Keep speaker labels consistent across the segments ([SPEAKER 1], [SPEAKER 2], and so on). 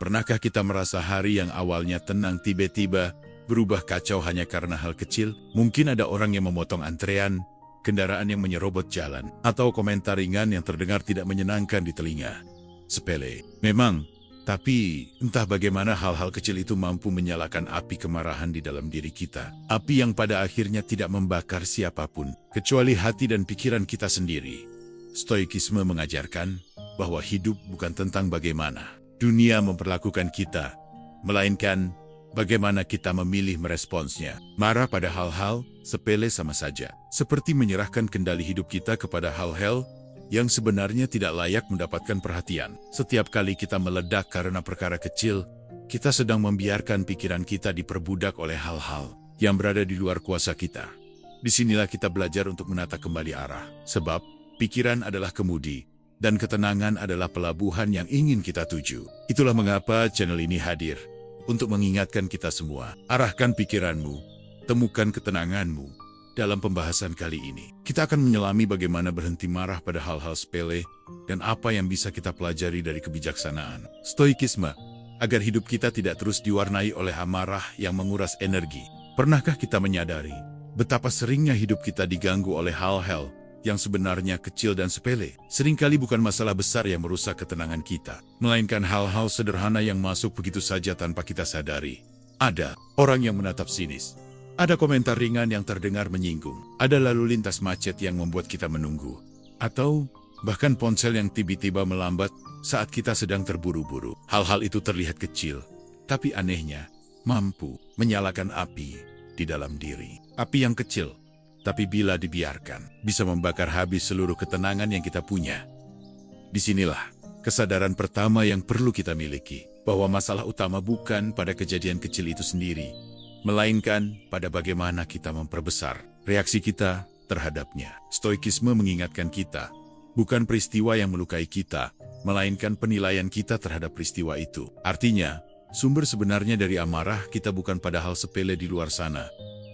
[SPEAKER 1] Pernahkah kita merasa hari yang awalnya tenang tiba-tiba berubah kacau hanya karena hal kecil? Mungkin ada orang yang memotong antrean, kendaraan yang menyerobot jalan, atau komentar ringan yang terdengar tidak menyenangkan di telinga. Sepele, memang, tapi entah bagaimana hal-hal kecil itu mampu menyalakan api kemarahan di dalam diri kita. Api yang pada akhirnya tidak membakar siapapun, kecuali hati dan pikiran kita sendiri. Stoikisme mengajarkan bahwa hidup bukan tentang bagaimana dunia memperlakukan kita, melainkan bagaimana kita memilih meresponsnya. Marah pada hal-hal sepele sama saja, seperti menyerahkan kendali hidup kita kepada hal-hal yang sebenarnya tidak layak mendapatkan perhatian. Setiap kali kita meledak karena perkara kecil, kita sedang membiarkan pikiran kita diperbudak oleh hal-hal yang berada di luar kuasa kita. Disinilah kita belajar untuk menata kembali arah, sebab pikiran adalah kemudi, dan ketenangan adalah pelabuhan yang ingin kita tuju. Itulah mengapa channel ini hadir, untuk mengingatkan kita semua. Arahkan pikiranmu, temukan ketenanganmu. Dalam pembahasan kali ini, kita akan menyelami bagaimana berhenti marah pada hal-hal sepele, dan apa yang bisa kita pelajari dari kebijaksanaan Stoikisme, agar hidup kita tidak terus diwarnai oleh amarah yang menguras energi. Pernahkah kita menyadari betapa seringnya hidup kita diganggu oleh hal-hal yang sebenarnya kecil dan sepele? Seringkali bukan masalah besar yang merusak ketenangan kita, melainkan hal-hal sederhana yang masuk begitu saja tanpa kita sadari. Ada orang yang menatap sinis, ada komentar ringan yang terdengar menyinggung, ada lalu lintas macet yang membuat kita menunggu, atau bahkan ponsel yang tiba-tiba melambat saat kita sedang terburu-buru. Hal-hal itu terlihat kecil, tapi anehnya mampu menyalakan api di dalam diri. Api yang kecil, tapi bila dibiarkan, bisa membakar habis seluruh ketenangan yang kita punya. Disinilah kesadaran pertama yang perlu kita miliki, bahwa masalah utama bukan pada kejadian kecil itu sendiri, melainkan pada bagaimana kita memperbesar reaksi kita terhadapnya. Stoikisme mengingatkan kita, bukan peristiwa yang melukai kita, melainkan penilaian kita terhadap peristiwa itu. Artinya, sumber sebenarnya dari amarah kita bukan pada hal sepele di luar sana,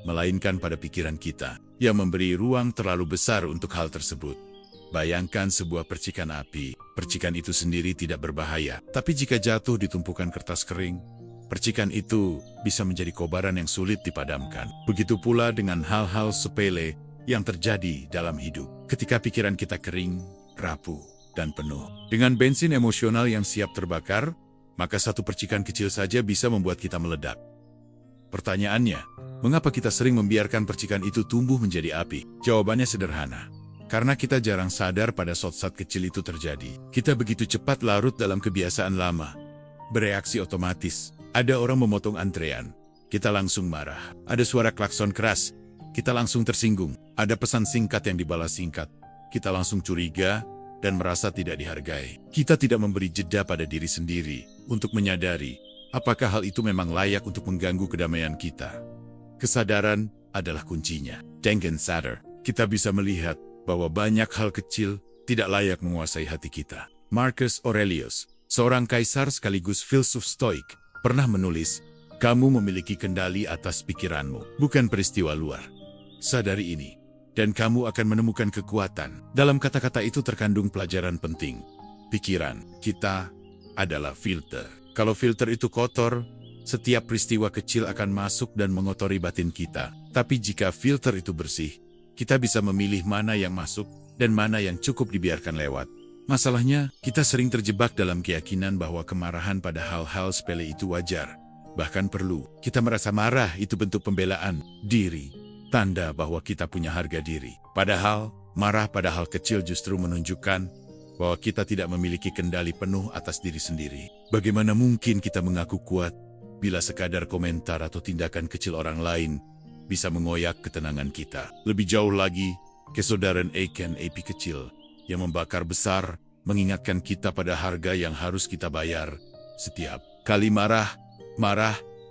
[SPEAKER 1] melainkan pada pikiran kita, yang memberi ruang terlalu besar untuk hal tersebut. Bayangkan sebuah percikan api. Percikan itu sendiri tidak berbahaya, tapi jika jatuh di tumpukan kertas kering, percikan itu bisa menjadi kobaran yang sulit dipadamkan. Begitu pula dengan hal-hal sepele yang terjadi dalam hidup. Ketika pikiran kita kering, rapuh, dan penuh dengan bensin emosional yang siap terbakar, maka satu percikan kecil saja bisa membuat kita meledak. Pertanyaannya, mengapa kita sering membiarkan percikan itu tumbuh menjadi api? Jawabannya sederhana. Karena kita jarang sadar pada saat kecil itu terjadi. Kita begitu cepat larut dalam kebiasaan lama, bereaksi otomatis. Ada orang memotong antrean, kita langsung marah. Ada suara klakson keras, kita langsung tersinggung. Ada pesan singkat yang dibalas singkat, kita langsung curiga dan merasa tidak dihargai. Kita tidak memberi jeda pada diri sendiri untuk menyadari apakah hal itu memang layak untuk mengganggu kedamaian kita. Kesadaran adalah kuncinya. Dengan sadar, kita bisa melihat bahwa banyak hal kecil tidak layak menguasai hati kita. Marcus Aurelius, seorang kaisar sekaligus filsuf Stoik, pernah menulis, "Kamu memiliki kendali atas pikiranmu, bukan peristiwa luar. Sadari ini, dan kamu akan menemukan kekuatan." Dalam kata-kata itu terkandung pelajaran penting. Pikiran kita adalah filter. Kalau filter itu kotor, setiap peristiwa kecil akan masuk dan mengotori batin kita. Tapi jika filter itu bersih, kita bisa memilih mana yang masuk dan mana yang cukup dibiarkan lewat. Masalahnya, kita sering terjebak dalam keyakinan bahwa kemarahan pada hal-hal sepele itu wajar. Bahkan perlu. Kita merasa marah itu bentuk pembelaan diri, tanda bahwa kita punya harga diri. Padahal, marah pada hal kecil justru menunjukkan bahwa kita tidak memiliki kendali penuh atas diri sendiri. Bagaimana mungkin kita mengaku kuat bila sekadar komentar atau tindakan kecil orang lain bisa mengoyak ketenangan kita? Lebih jauh lagi, kesadaran akan api kecil yang membakar besar mengingatkan kita pada harga yang harus kita bayar. Setiap kali marah,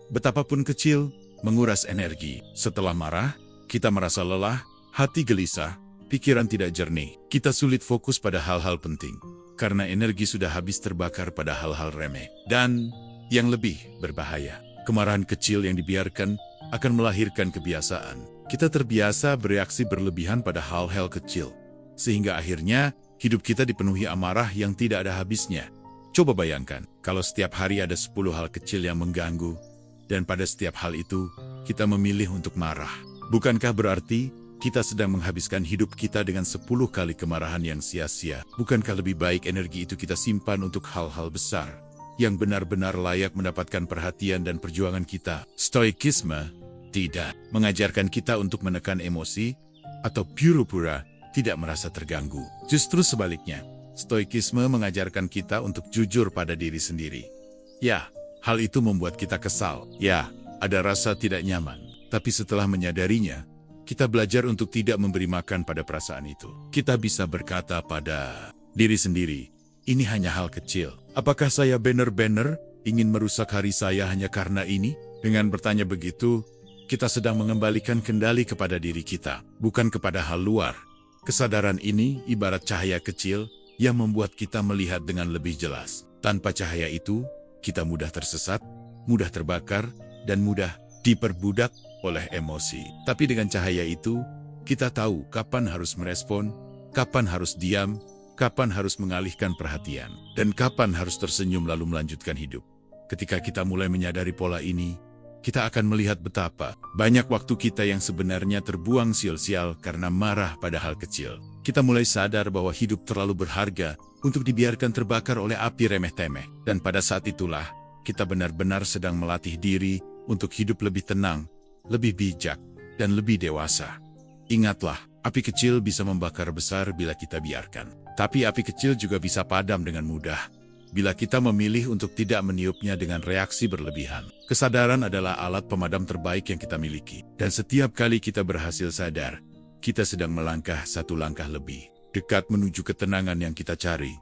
[SPEAKER 1] betapapun kecil, menguras energi. Setelah marah, kita merasa lelah, hati gelisah, pikiran tidak jernih. Kita sulit fokus pada hal-hal penting, karena energi sudah habis terbakar pada hal-hal remeh. Dan yang lebih berbahaya, kemarahan kecil yang dibiarkan akan melahirkan kebiasaan. Kita terbiasa bereaksi berlebihan pada hal-hal kecil, sehingga akhirnya hidup kita dipenuhi amarah yang tidak ada habisnya. Coba bayangkan, kalau setiap hari ada 10 hal kecil yang mengganggu, dan pada setiap hal itu, kita memilih untuk marah. Bukankah berarti kita sedang menghabiskan hidup kita dengan 10 kali kemarahan yang sia-sia? Bukankah lebih baik energi itu kita simpan untuk hal-hal besar, yang benar-benar layak mendapatkan perhatian dan perjuangan kita? Stoikisme tidak mengajarkan kita untuk menekan emosi, atau pura-pura tidak merasa terganggu. Justru sebaliknya, Stoikisme mengajarkan kita untuk jujur pada diri sendiri. Ya, hal itu membuat kita kesal. Ya, ada rasa tidak nyaman. Tapi setelah menyadarinya, kita belajar untuk tidak memberi makan pada perasaan itu. Kita bisa berkata pada diri sendiri, ini hanya hal kecil. Apakah saya benar-benar ingin merusak hari saya hanya karena ini? Dengan bertanya begitu, kita sedang mengembalikan kendali kepada diri kita, bukan kepada hal luar. Kesadaran ini ibarat cahaya kecil yang membuat kita melihat dengan lebih jelas. Tanpa cahaya itu, kita mudah tersesat, mudah terbakar, dan mudah diperbudak oleh emosi. Tapi dengan cahaya itu, kita tahu kapan harus merespon, kapan harus diam, kapan harus mengalihkan perhatian, dan kapan harus tersenyum lalu melanjutkan hidup. Ketika kita mulai menyadari pola ini, kita akan melihat betapa banyak waktu kita yang sebenarnya terbuang sia-sia karena marah pada hal kecil. Kita mulai sadar bahwa hidup terlalu berharga untuk dibiarkan terbakar oleh api remeh-temeh. Dan pada saat itulah, kita benar-benar sedang melatih diri untuk hidup lebih tenang, lebih bijak, dan lebih dewasa. Ingatlah, api kecil bisa membakar besar bila kita biarkan. Tapi api kecil juga bisa padam dengan mudah bila kita memilih untuk tidak meniupnya dengan reaksi berlebihan. Kesadaran adalah alat pemadam terbaik yang kita miliki. Dan setiap kali kita berhasil sadar, kita sedang melangkah satu langkah lebih dekat menuju ketenangan yang kita cari.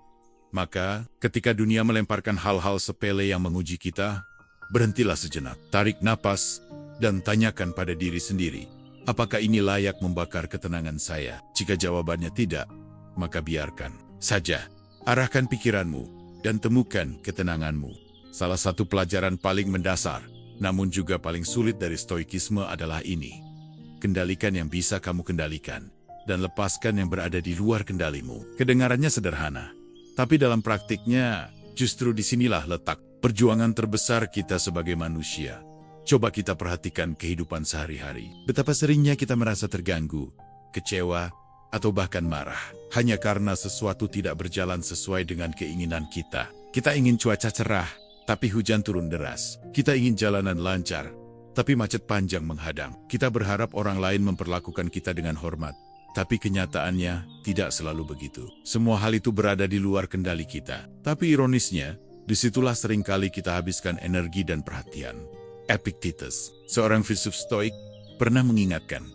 [SPEAKER 1] Maka, ketika dunia melemparkan hal-hal sepele yang menguji kita, berhentilah sejenak, tarik napas, dan tanyakan pada diri sendiri, apakah ini layak membakar ketenangan saya? Jika jawabannya tidak, maka biarkan saja. Arahkan pikiranmu dan temukan ketenanganmu. Salah satu pelajaran paling mendasar, namun juga paling sulit dari stoikisme adalah ini. Kendalikan yang bisa kamu kendalikan, dan lepaskan yang berada di luar kendalimu. Kedengarannya sederhana, tapi dalam praktiknya, justru disinilah letak perjuangan terbesar kita sebagai manusia. Coba kita perhatikan kehidupan sehari-hari. Betapa seringnya kita merasa terganggu, kecewa, atau bahkan marah, hanya karena sesuatu tidak berjalan sesuai dengan keinginan kita. Kita ingin cuaca cerah, tapi hujan turun deras. Kita ingin jalanan lancar, tapi macet panjang menghadang. Kita berharap orang lain memperlakukan kita dengan hormat, tapi kenyataannya tidak selalu begitu. Semua hal itu berada di luar kendali kita. Tapi ironisnya, disitulah seringkali kita habiskan energi dan perhatian. Epictetus, seorang filsuf stoik, pernah mengingatkan,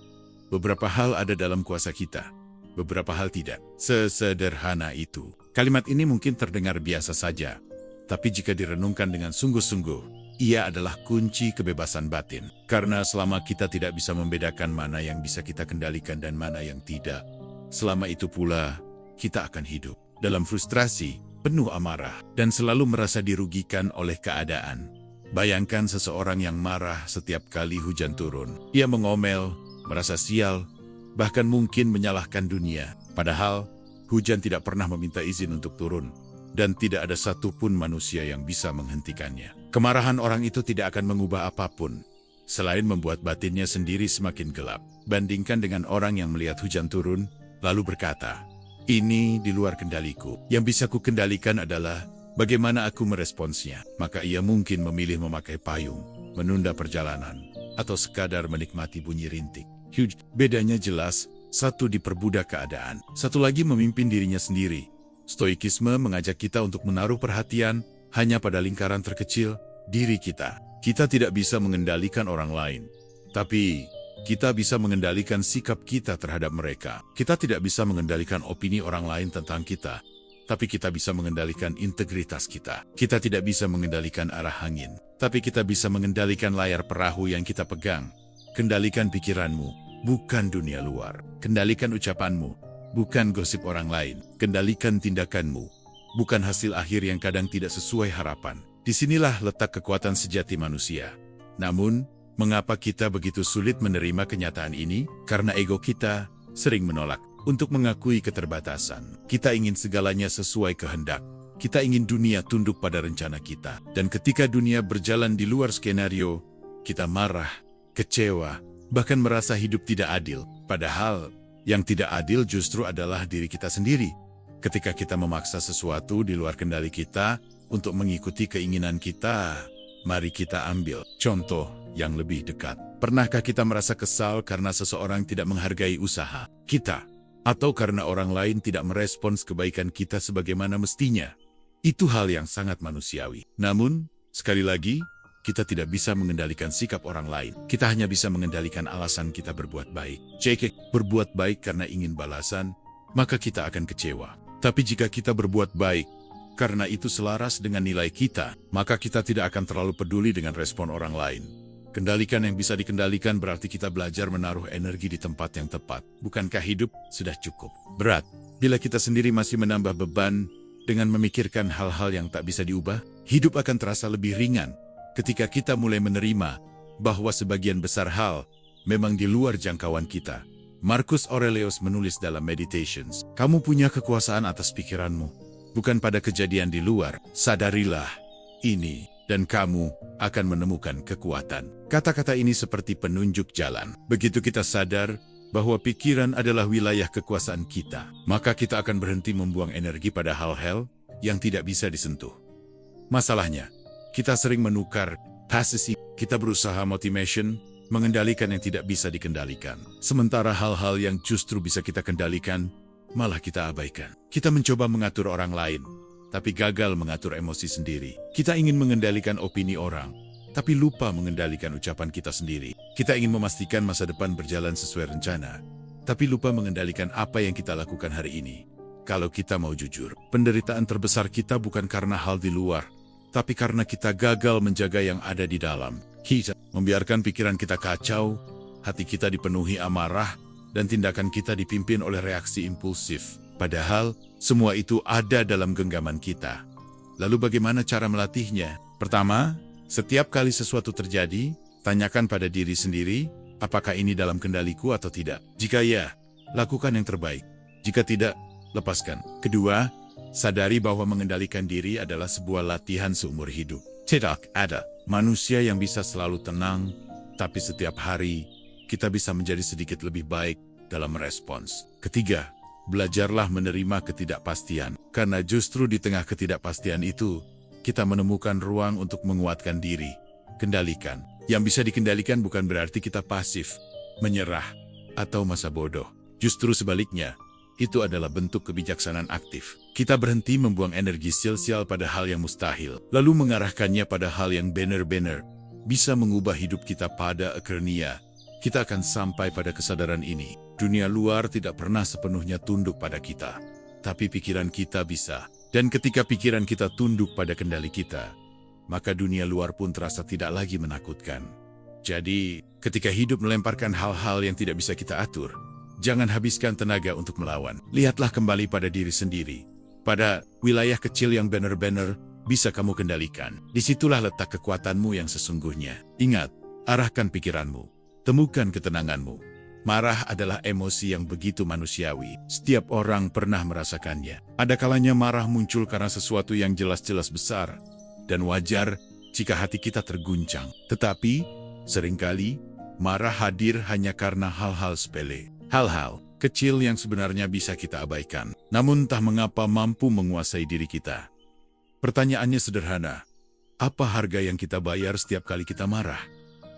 [SPEAKER 1] beberapa hal ada dalam kuasa kita, beberapa hal tidak. Sesederhana itu. Kalimat ini mungkin terdengar biasa saja, tapi jika direnungkan dengan sungguh-sungguh, ia adalah kunci kebebasan batin. Karena selama kita tidak bisa membedakan mana yang bisa kita kendalikan dan mana yang tidak, selama itu pula kita akan hidup dalam frustrasi, penuh amarah, dan selalu merasa dirugikan oleh keadaan. Bayangkan seseorang yang marah setiap kali hujan turun. Ia mengomel, merasa sial, bahkan mungkin menyalahkan dunia. Padahal, hujan tidak pernah meminta izin untuk turun, dan tidak ada satupun manusia yang bisa menghentikannya. Kemarahan orang itu tidak akan mengubah apapun, selain membuat batinnya sendiri semakin gelap. Bandingkan dengan orang yang melihat hujan turun, lalu berkata, ini di luar kendaliku. Yang bisa ku kendalikan adalah bagaimana aku meresponsnya. Maka ia mungkin memilih memakai payung, menunda perjalanan, atau sekadar menikmati bunyi rintik. Bedanya jelas, satu diperbudak keadaan, satu lagi memimpin dirinya sendiri. Stoikisme mengajak kita untuk menaruh perhatian hanya pada lingkaran terkecil, diri kita. Kita tidak bisa mengendalikan orang lain, tapi kita bisa mengendalikan sikap kita terhadap mereka. Kita tidak bisa mengendalikan opini orang lain tentang kita, tapi kita bisa mengendalikan integritas kita. Kita tidak bisa mengendalikan arah angin, tapi kita bisa mengendalikan layar perahu yang kita pegang. Kendalikan pikiranmu, bukan dunia luar. Kendalikan ucapanmu, bukan gosip orang lain. Kendalikan tindakanmu, bukan hasil akhir yang kadang tidak sesuai harapan. Disinilah letak kekuatan sejati manusia. Namun, mengapa kita begitu sulit menerima kenyataan ini? Karena ego kita sering menolak untuk mengakui keterbatasan. Kita ingin segalanya sesuai kehendak, Kita ingin dunia tunduk pada rencana kita. Dan ketika dunia berjalan di luar skenario, kita marah, kecewa, bahkan merasa hidup tidak adil. Padahal, yang tidak adil justru adalah diri kita sendiri. Ketika kita memaksa sesuatu di luar kendali kita untuk mengikuti keinginan kita, mari kita ambil contoh yang lebih dekat. Pernahkah kita merasa kesal karena seseorang tidak menghargai usaha kita? Atau karena orang lain tidak merespons kebaikan kita sebagaimana mestinya? Itu hal yang sangat manusiawi. Namun, sekali lagi, kita tidak bisa mengendalikan sikap orang lain. Kita hanya bisa mengendalikan alasan kita berbuat baik. Jika berbuat baik karena ingin balasan, maka kita akan kecewa. Tapi jika kita berbuat baik karena itu selaras dengan nilai kita, maka kita tidak akan terlalu peduli dengan respon orang lain. Kendalikan yang bisa dikendalikan berarti kita belajar menaruh energi di tempat yang tepat. Bukankah hidup sudah cukup berat bila kita sendiri masih menambah beban dengan memikirkan hal-hal yang tak bisa diubah? Hidup akan terasa lebih ringan ketika kita mulai menerima bahwa sebagian besar hal memang di luar jangkauan kita. Marcus Aurelius menulis dalam Meditations, "Kamu punya kekuasaan atas pikiranmu, bukan pada kejadian di luar. Sadarilah ini, dan kamu akan menemukan kekuatan." Kata-kata ini seperti penunjuk jalan. Begitu kita sadar bahwa pikiran adalah wilayah kekuasaan kita, maka kita akan berhenti membuang energi pada hal-hal yang tidak bisa disentuh. Masalahnya, kita sering menukar pasisi. Kita berusaha motivation, mengendalikan yang tidak bisa dikendalikan. Sementara hal-hal yang justru bisa kita kendalikan, malah kita abaikan. Kita mencoba mengatur orang lain, tapi gagal mengatur emosi sendiri. Kita ingin mengendalikan opini orang, tapi lupa mengendalikan ucapan kita sendiri. Kita ingin memastikan masa depan berjalan sesuai rencana, tapi lupa mengendalikan apa yang kita lakukan hari ini. Kalau kita mau jujur, penderitaan terbesar kita bukan karena hal di luar, tapi karena kita gagal menjaga yang ada di dalam. Kita membiarkan pikiran kita kacau, hati kita dipenuhi amarah, dan tindakan kita dipimpin oleh reaksi impulsif. Padahal, semua itu ada dalam genggaman kita. Lalu bagaimana cara melatihnya? Pertama, setiap kali sesuatu terjadi, tanyakan pada diri sendiri, apakah ini dalam kendaliku atau tidak? Jika ya, lakukan yang terbaik. Jika tidak, lepaskan. Kedua, sadari bahwa mengendalikan diri adalah sebuah latihan seumur hidup. Tidak ada manusia yang bisa selalu tenang, tapi setiap hari kita bisa menjadi sedikit lebih baik dalam merespons. Ketiga, belajarlah menerima ketidakpastian, karena justru di tengah ketidakpastian itu, kita menemukan ruang untuk menguatkan diri. Kendalikan. Yang bisa dikendalikan bukan berarti kita pasif, menyerah, atau masa bodoh. Justru sebaliknya, itu adalah bentuk kebijaksanaan aktif. Kita berhenti membuang energi sia-sia pada hal yang mustahil, lalu mengarahkannya pada hal yang benar-benar bisa mengubah hidup kita pada akhirnya. Kita akan sampai pada kesadaran ini. Dunia luar tidak pernah sepenuhnya tunduk pada kita, tapi pikiran kita bisa. Dan ketika pikiran kita tunduk pada kendali kita, maka dunia luar pun terasa tidak lagi menakutkan. Jadi, ketika hidup melemparkan hal-hal yang tidak bisa kita atur, jangan habiskan tenaga untuk melawan. Lihatlah kembali pada diri sendiri, pada wilayah kecil yang benar-benar bisa kamu kendalikan. Disitulah letak kekuatanmu yang sesungguhnya. Ingat, arahkan pikiranmu, temukan ketenanganmu. Marah adalah emosi yang begitu manusiawi. Setiap orang pernah merasakannya. Ada kalanya marah muncul karena sesuatu yang jelas-jelas besar, dan wajar jika hati kita terguncang. Tetapi, seringkali, marah hadir hanya karena hal-hal sepele. Hal-hal kecil yang sebenarnya bisa kita abaikan, namun entah mengapa mampu menguasai diri kita. Pertanyaannya sederhana, apa harga yang kita bayar setiap kali kita marah?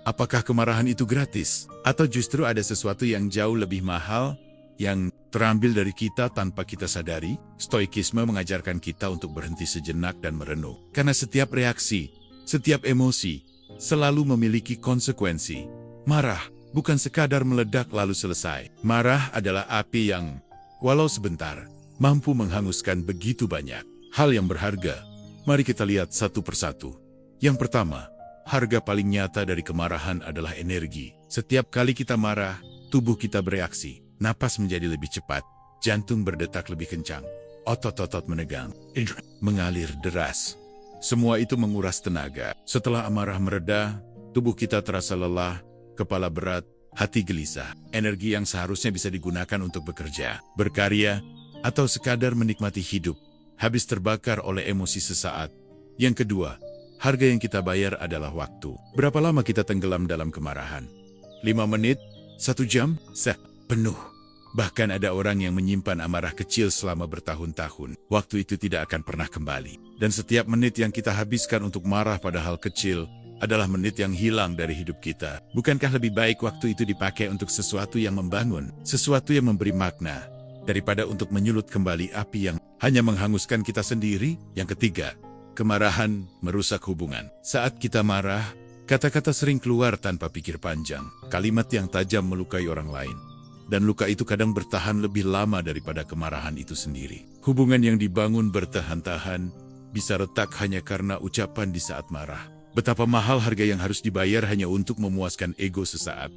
[SPEAKER 1] Apakah kemarahan itu gratis? Atau justru ada sesuatu yang jauh lebih mahal yang terambil dari kita tanpa kita sadari? Stoikisme mengajarkan kita untuk berhenti sejenak dan merenung. Karena setiap reaksi, setiap emosi, selalu memiliki konsekuensi. Marah bukan sekadar meledak lalu selesai. Marah adalah api yang, walau sebentar, mampu menghanguskan begitu banyak hal yang berharga. Mari kita lihat satu persatu. Yang pertama, harga paling nyata dari kemarahan adalah energi. Setiap kali kita marah, tubuh kita bereaksi. Napas menjadi lebih cepat, jantung berdetak lebih kencang, otot-otot menegang, mengalir deras. Semua itu menguras tenaga. Setelah amarah mereda, tubuh kita terasa lelah, kepala berat, hati gelisah. Energi yang seharusnya bisa digunakan untuk bekerja, berkarya, atau sekadar menikmati hidup, habis terbakar oleh emosi sesaat. Yang kedua, harga yang kita bayar adalah waktu. Berapa lama kita tenggelam dalam kemarahan? 5 menit? 1 jam? Penuh. Bahkan ada orang yang menyimpan amarah kecil selama bertahun-tahun. Waktu itu tidak akan pernah kembali. Dan setiap menit yang kita habiskan untuk marah pada hal kecil adalah menit yang hilang dari hidup kita. Bukankah lebih baik waktu itu dipakai untuk sesuatu yang membangun, sesuatu yang memberi makna, daripada untuk menyulut kembali api yang hanya menghanguskan kita sendiri? Yang ketiga, kemarahan merusak hubungan. Saat kita marah, kata-kata sering keluar tanpa pikir panjang. Kalimat yang tajam melukai orang lain. Dan luka itu kadang bertahan lebih lama daripada kemarahan itu sendiri. Hubungan yang dibangun bertahan-tahan bisa retak hanya karena ucapan di saat marah. Betapa mahal harga yang harus dibayar hanya untuk memuaskan ego sesaat.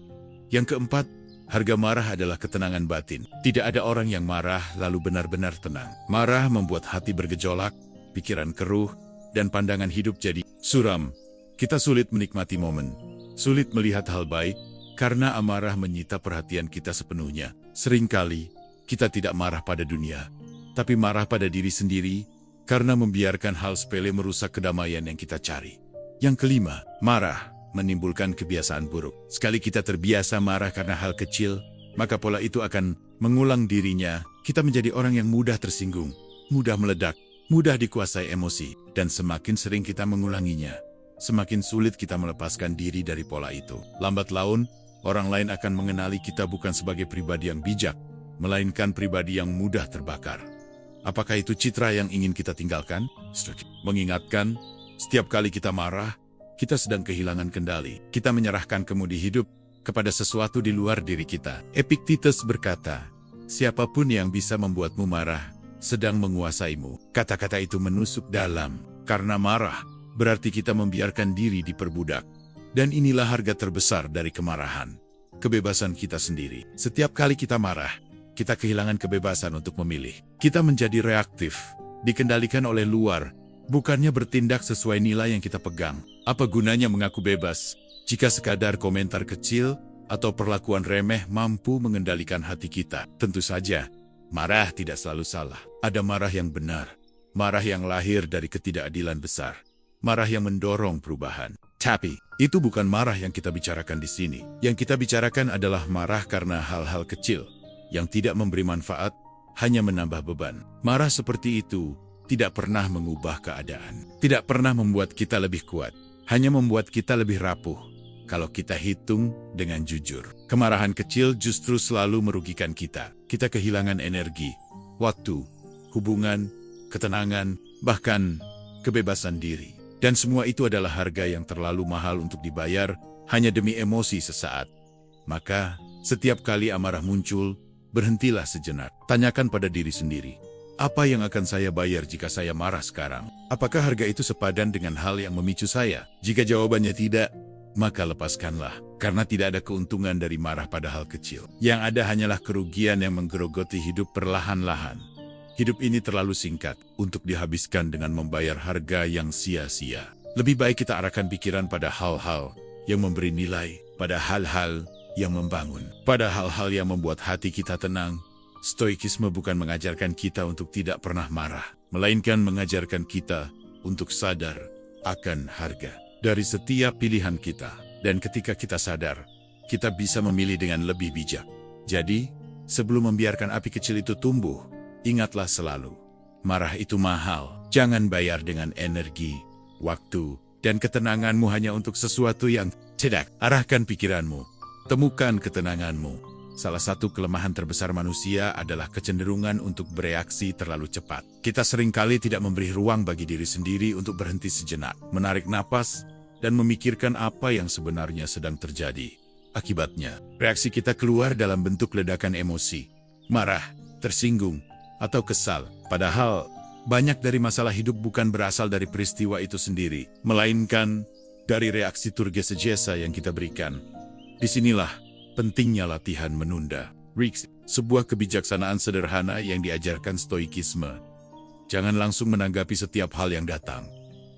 [SPEAKER 1] Yang keempat, harga marah adalah ketenangan batin. Tidak ada orang yang marah lalu benar-benar tenang. Marah membuat hati bergejolak, pikiran keruh, dan pandangan hidup jadi suram. Kita sulit menikmati momen, sulit melihat hal baik, karena amarah menyita perhatian kita sepenuhnya. Seringkali, kita tidak marah pada dunia, tapi marah pada diri sendiri, karena membiarkan hal sepele merusak kedamaian yang kita cari. Yang kelima, marah menimbulkan kebiasaan buruk. Sekali kita terbiasa marah karena hal kecil, maka pola itu akan mengulang dirinya. Kita menjadi orang yang mudah tersinggung, mudah meledak, mudah dikuasai emosi, dan semakin sering kita mengulanginya, semakin sulit kita melepaskan diri dari pola itu. Lambat laun, orang lain akan mengenali kita bukan sebagai pribadi yang bijak, melainkan pribadi yang mudah terbakar. Apakah itu citra yang ingin kita tinggalkan? Mengingatkan, setiap kali kita marah, kita sedang kehilangan kendali. Kita menyerahkan kemudi hidup kepada sesuatu di luar diri kita. Epictetus berkata, siapapun yang bisa membuatmu marah, sedang menguasaimu. Kata-kata itu menusuk dalam, karena marah berarti kita membiarkan diri diperbudak. Dan inilah harga terbesar dari kemarahan, kebebasan kita sendiri. Setiap kali kita marah, kita kehilangan kebebasan untuk memilih. Kita menjadi reaktif, dikendalikan oleh luar, bukannya bertindak sesuai nilai yang kita pegang. Apa gunanya mengaku bebas, jika sekadar komentar kecil atau perlakuan remeh mampu mengendalikan hati kita? Tentu saja, marah tidak selalu salah. Ada marah yang benar, marah yang lahir dari ketidakadilan besar, marah yang mendorong perubahan. Tapi, itu bukan marah yang kita bicarakan di sini. Yang kita bicarakan adalah marah karena hal-hal kecil, yang tidak memberi manfaat, hanya menambah beban. Marah seperti itu tidak pernah mengubah keadaan. Tidak pernah membuat kita lebih kuat, hanya membuat kita lebih rapuh. Kalau kita hitung dengan jujur, kemarahan kecil justru selalu merugikan kita. Kita kehilangan energi, waktu, hubungan, ketenangan, bahkan kebebasan diri. Dan semua itu adalah harga yang terlalu mahal untuk dibayar hanya demi emosi sesaat. Maka, setiap kali amarah muncul, berhentilah sejenak. Tanyakan pada diri sendiri, apa yang akan saya bayar jika saya marah sekarang? Apakah harga itu sepadan dengan hal yang memicu saya? Jika jawabannya tidak, maka lepaskanlah. Karena tidak ada keuntungan dari marah pada hal kecil. Yang ada hanyalah kerugian yang menggerogoti hidup perlahan-lahan. Hidup ini terlalu singkat untuk dihabiskan dengan membayar harga yang sia-sia. Lebih baik kita arahkan pikiran pada hal-hal yang memberi nilai, pada hal-hal yang membangun, pada hal-hal yang membuat hati kita tenang. Stoikisme bukan mengajarkan kita untuk tidak pernah marah, melainkan mengajarkan kita untuk sadar akan harga dari setiap pilihan kita. Dan ketika kita sadar, kita bisa memilih dengan lebih bijak. Jadi, sebelum membiarkan api kecil itu tumbuh, ingatlah selalu, marah itu mahal. Jangan bayar dengan energi, waktu, dan ketenanganmu hanya untuk sesuatu yang tidak. Arahkan pikiranmu, temukan ketenanganmu. Salah satu kelemahan terbesar manusia adalah kecenderungan untuk bereaksi terlalu cepat. Kita seringkali tidak memberi ruang bagi diri sendiri untuk berhenti sejenak, menarik napas, dan memikirkan apa yang sebenarnya sedang terjadi. Akibatnya, reaksi kita keluar dalam bentuk ledakan emosi, marah, tersinggung, atau kesal. Padahal, banyak dari masalah hidup bukan berasal dari peristiwa itu sendiri, melainkan dari reaksi turgesejesa yang kita berikan. Disinilah pentingnya latihan menunda. Sebuah kebijaksanaan sederhana yang diajarkan stoikisme. Jangan langsung menanggapi setiap hal yang datang.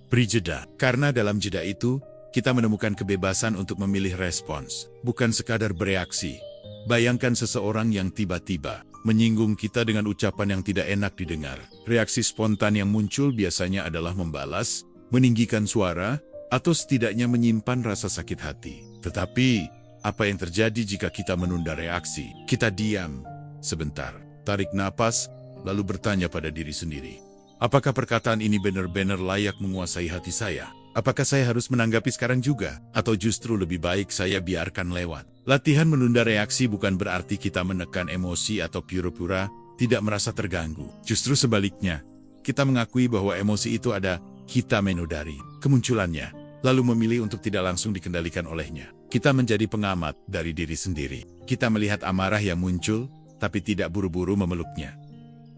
[SPEAKER 1] Beri jeda, karena dalam jeda itu, kita menemukan kebebasan untuk memilih respons, bukan sekadar bereaksi. Bayangkan seseorang yang tiba-tiba menyinggung kita dengan ucapan yang tidak enak didengar. Reaksi spontan yang muncul biasanya adalah membalas, meninggikan suara, atau setidaknya menyimpan rasa sakit hati. Tetapi, apa yang terjadi jika kita menunda reaksi? Kita diam sebentar, tarik napas, lalu bertanya pada diri sendiri. Apakah perkataan ini benar-benar layak menguasai hati saya? Apakah saya harus menanggapi sekarang juga? Atau justru lebih baik saya biarkan lewat? Latihan menunda reaksi bukan berarti kita menekan emosi atau pura-pura tidak merasa terganggu. Justru sebaliknya, kita mengakui bahwa emosi itu ada, kita menodari kemunculannya, lalu memilih untuk tidak langsung dikendalikan olehnya. Kita menjadi pengamat dari diri sendiri. Kita melihat amarah yang muncul, tapi tidak buru-buru memeluknya.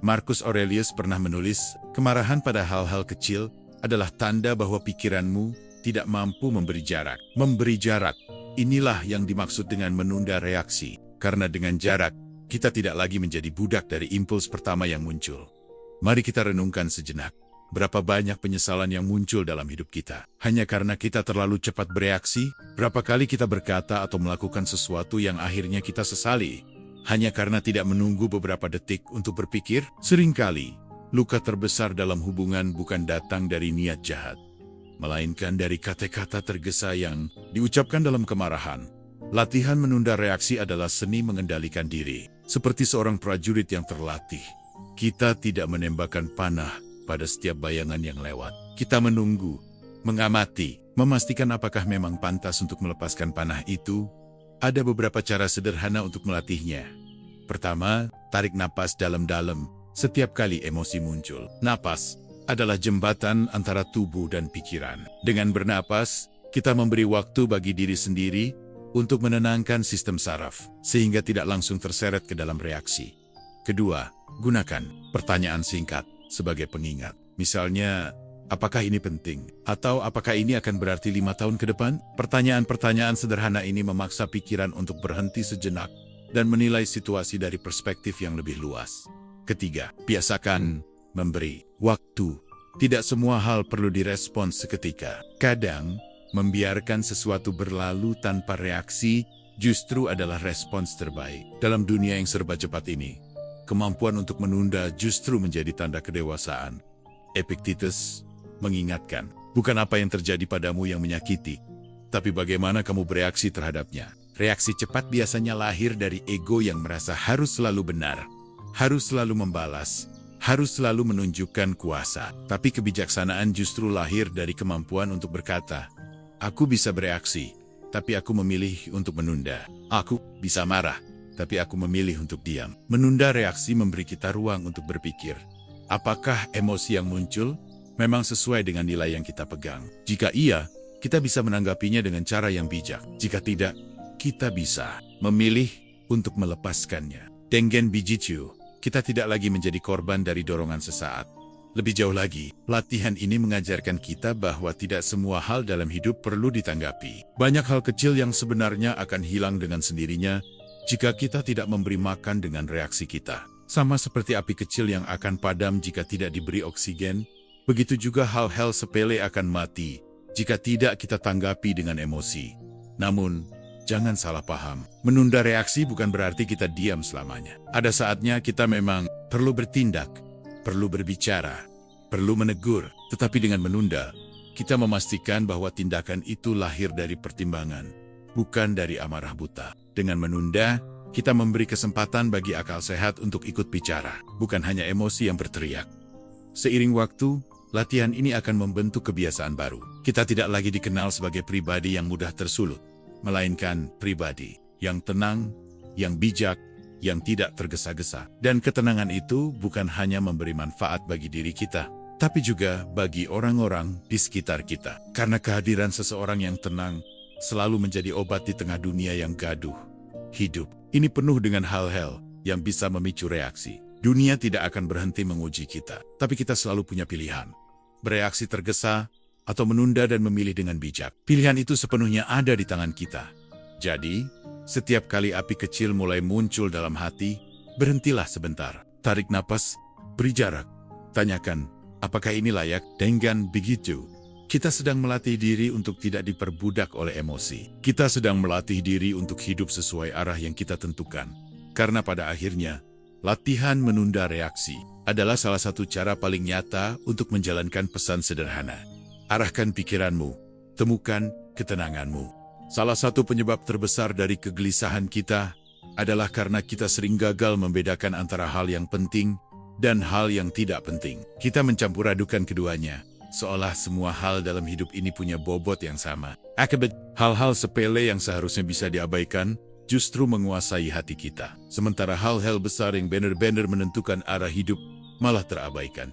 [SPEAKER 1] Marcus Aurelius pernah menulis, kemarahan pada hal-hal kecil adalah tanda bahwa pikiranmu tidak mampu memberi jarak. Memberi jarak, inilah yang dimaksud dengan menunda reaksi. Karena dengan jarak, kita tidak lagi menjadi budak dari impuls pertama yang muncul. Mari kita renungkan sejenak. Berapa banyak penyesalan yang muncul dalam hidup kita? Hanya karena kita terlalu cepat bereaksi? Berapa kali kita berkata atau melakukan sesuatu yang akhirnya kita sesali? Hanya karena tidak menunggu beberapa detik untuk berpikir? Seringkali, luka terbesar dalam hubungan bukan datang dari niat jahat, melainkan dari kata-kata tergesa yang diucapkan dalam kemarahan. Latihan menunda reaksi adalah seni mengendalikan diri. Seperti seorang prajurit yang terlatih, kita tidak menembakkan panah pada setiap bayangan yang lewat. Kita menunggu, mengamati, memastikan apakah memang pantas untuk melepaskan panah itu. Ada beberapa cara sederhana untuk melatihnya. Pertama, tarik napas dalam-dalam setiap kali emosi muncul. Napas adalah jembatan antara tubuh dan pikiran. Dengan bernapas, kita memberi waktu bagi diri sendiri untuk menenangkan sistem saraf, sehingga tidak langsung terseret ke dalam reaksi. Kedua, gunakan pertanyaan singkat sebagai pengingat. Misalnya, apakah ini penting? Atau apakah ini akan berarti 5 tahun ke depan? Pertanyaan-pertanyaan sederhana ini memaksa pikiran untuk berhenti sejenak dan menilai situasi dari perspektif yang lebih luas. Ketiga, biasakan memberi waktu. Tidak semua hal perlu direspons seketika. Kadang, membiarkan sesuatu berlalu tanpa reaksi justru adalah respons terbaik. Dalam dunia yang serba cepat ini, kemampuan untuk menunda justru menjadi tanda kedewasaan. Epictetus mengingatkan, bukan apa yang terjadi padamu yang menyakiti, tapi bagaimana kamu bereaksi terhadapnya. Reaksi cepat biasanya lahir dari ego yang merasa harus selalu benar, harus selalu membalas, harus selalu menunjukkan kuasa. Tapi kebijaksanaan justru lahir dari kemampuan untuk berkata, aku bisa bereaksi, tapi aku memilih untuk menunda. Aku bisa marah, tapi aku memilih untuk diam. Menunda reaksi memberi kita ruang untuk berpikir. Apakah emosi yang muncul memang sesuai dengan nilai yang kita pegang? Jika iya, kita bisa menanggapinya dengan cara yang bijak. Jika tidak, kita bisa memilih untuk melepaskannya. Tengen Bijitsu, kita tidak lagi menjadi korban dari dorongan sesaat. Lebih jauh lagi, latihan ini mengajarkan kita bahwa tidak semua hal dalam hidup perlu ditanggapi. Banyak hal kecil yang sebenarnya akan hilang dengan sendirinya jika kita tidak memberi makan dengan reaksi kita. Sama seperti api kecil yang akan padam jika tidak diberi oksigen, begitu juga hal-hal sepele akan mati jika tidak kita tanggapi dengan emosi. Namun, jangan salah paham. Menunda reaksi bukan berarti kita diam selamanya. Ada saatnya kita memang perlu bertindak, perlu berbicara, perlu menegur. Tetapi dengan menunda, kita memastikan bahwa tindakan itu lahir dari pertimbangan, bukan dari amarah buta. Dengan menunda, kita memberi kesempatan bagi akal sehat untuk ikut bicara, bukan hanya emosi yang berteriak. Seiring waktu, latihan ini akan membentuk kebiasaan baru. Kita tidak lagi dikenal sebagai pribadi yang mudah tersulut, melainkan pribadi yang tenang, yang bijak, yang tidak tergesa-gesa. Dan ketenangan itu bukan hanya memberi manfaat bagi diri kita, tapi juga bagi orang-orang di sekitar kita. Karena kehadiran seseorang yang tenang selalu menjadi obat di tengah dunia yang gaduh. Hidup ini penuh dengan hal-hal yang bisa memicu reaksi. Dunia tidak akan berhenti menguji kita, tapi kita selalu punya pilihan. Bereaksi tergesa atau menunda dan memilih dengan bijak. Pilihan itu sepenuhnya ada di tangan kita. Jadi, setiap kali api kecil mulai muncul dalam hati, berhentilah sebentar. Tarik napas, beri jarak. Tanyakan, apakah ini layak? Dengan begitu, kita sedang melatih diri untuk tidak diperbudak oleh emosi. Kita sedang melatih diri untuk hidup sesuai arah yang kita tentukan. Karena pada akhirnya, Latihan menunda reaksi adalah salah satu cara paling nyata untuk menjalankan pesan sederhana. Arahkan pikiranmu, temukan ketenanganmu. Salah satu penyebab terbesar dari kegelisahan kita adalah karena kita sering gagal membedakan antara hal yang penting dan hal yang tidak penting. Kita mencampur adukan keduanya, seolah semua hal dalam hidup ini punya bobot yang sama. Akibat hal-hal sepele yang seharusnya bisa diabaikan, justru menguasai hati kita. Sementara hal-hal besar yang benar-benar menentukan arah hidup malah terabaikan.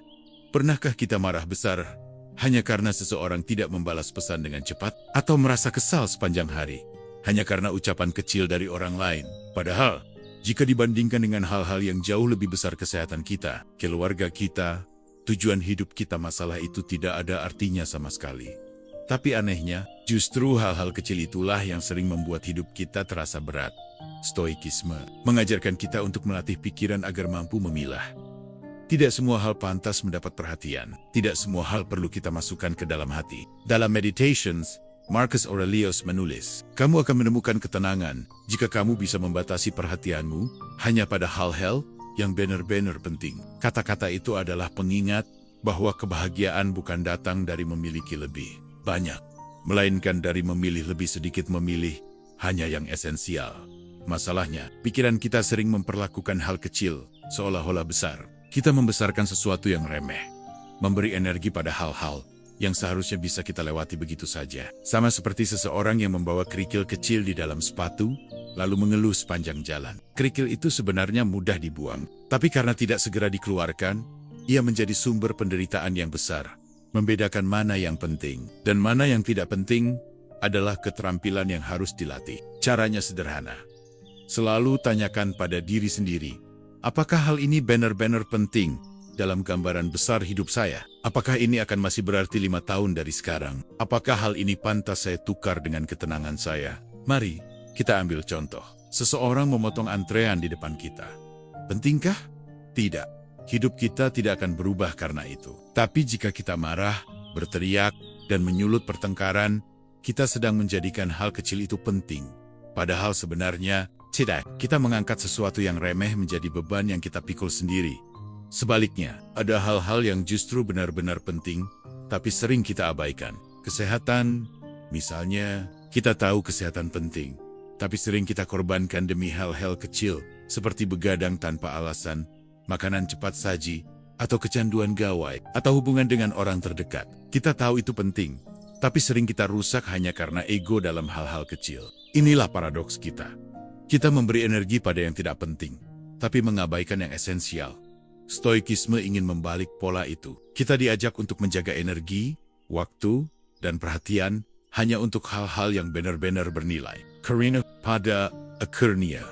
[SPEAKER 1] Pernahkah kita marah besar hanya karena seseorang tidak membalas pesan dengan cepat? Atau merasa kesal sepanjang hari hanya karena ucapan kecil dari orang lain? Padahal, jika dibandingkan dengan hal-hal yang jauh lebih besar, kesehatan kita, keluarga kita, tujuan hidup kita, masalah itu tidak ada artinya sama sekali. Tapi anehnya, justru hal-hal kecil itulah yang sering membuat hidup kita terasa berat. Stoikisme mengajarkan kita untuk melatih pikiran agar mampu memilah. Tidak semua hal pantas mendapat perhatian. Tidak semua hal perlu kita masukkan ke dalam hati. Dalam Meditations, Marcus Aurelius menulis, "Kamu akan menemukan ketenangan jika kamu bisa membatasi perhatianmu hanya pada hal-hal yang benar-benar penting." Kata-kata itu adalah pengingat bahwa kebahagiaan bukan datang dari memiliki lebih banyak, melainkan dari memilih lebih sedikit, memilih hanya yang esensial. Masalahnya, pikiran kita sering memperlakukan hal kecil seolah-olah besar. Kita membesarkan sesuatu yang remeh, memberi energi pada hal-hal yang seharusnya bisa kita lewati begitu saja. Sama seperti seseorang yang membawa kerikil kecil di dalam sepatu, lalu mengeluh sepanjang jalan. Kerikil itu sebenarnya mudah dibuang, tapi karena tidak segera dikeluarkan, ia menjadi sumber penderitaan yang besar. Membedakan mana yang penting dan mana yang tidak penting adalah keterampilan yang harus dilatih. Caranya sederhana. Selalu tanyakan pada diri sendiri, apakah hal ini benar-benar penting dalam gambaran besar hidup saya? Apakah ini akan masih berarti 5 tahun dari sekarang? Apakah hal ini pantas saya tukar dengan ketenangan saya? Mari kita ambil contoh. Seseorang memotong antrean di depan kita. Pentingkah? Tidak. Hidup kita tidak akan berubah karena itu. Tapi jika kita marah, berteriak, dan menyulut pertengkaran, kita sedang menjadikan hal kecil itu penting. Padahal sebenarnya, tidak. Kita mengangkat sesuatu yang remeh menjadi beban yang kita pikul sendiri. Sebaliknya, ada hal-hal yang justru benar-benar penting, tapi sering kita abaikan. Kesehatan, misalnya, kita tahu kesehatan penting, tapi sering kita korbankan demi hal-hal kecil, seperti begadang tanpa alasan, makanan cepat saji, atau kecanduan gawai, atau hubungan dengan orang terdekat. Kita tahu itu penting, tapi sering kita rusak hanya karena ego dalam hal-hal kecil. Inilah paradoks kita. Kita memberi energi pada yang tidak penting, tapi mengabaikan yang esensial. Stoikisme ingin membalik pola itu. Kita diajak untuk menjaga energi, waktu, dan perhatian hanya untuk hal-hal yang benar-benar bernilai. Karena pada akhirnya,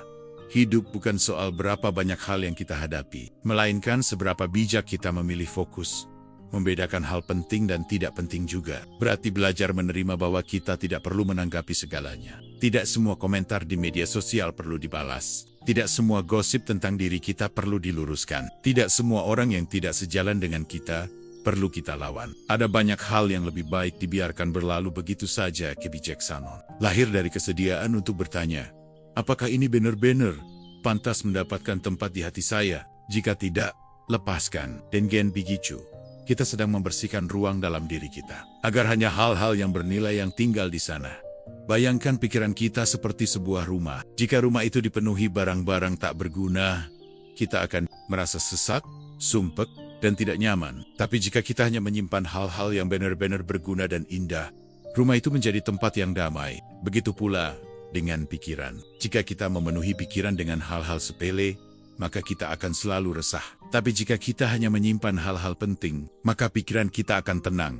[SPEAKER 1] hidup bukan soal berapa banyak hal yang kita hadapi, melainkan seberapa bijak kita memilih fokus, membedakan hal penting dan tidak penting juga. Berarti belajar menerima bahwa kita tidak perlu menanggapi segalanya. Tidak semua komentar di media sosial perlu dibalas. Tidak semua gosip tentang diri kita perlu diluruskan. Tidak semua orang yang tidak sejalan dengan kita perlu kita lawan. Ada banyak hal yang lebih baik dibiarkan berlalu begitu saja. Kebijaksanaan lahir dari kesediaan untuk bertanya, apakah ini benar-benar pantas mendapatkan tempat di hati saya? Jika tidak, lepaskan. Dengen Bigicu. Kita sedang membersihkan ruang dalam diri kita, agar hanya hal-hal yang bernilai yang tinggal di sana. Bayangkan pikiran kita seperti sebuah rumah. Jika rumah itu dipenuhi barang-barang tak berguna, kita akan merasa sesak, sumpek, dan tidak nyaman. Tapi jika kita hanya menyimpan hal-hal yang benar-benar berguna dan indah, rumah itu menjadi tempat yang damai. Begitu pula dengan pikiran. Jika kita memenuhi pikiran dengan hal-hal sepele, maka kita akan selalu resah. Tapi jika kita hanya menyimpan hal-hal penting, maka pikiran kita akan tenang.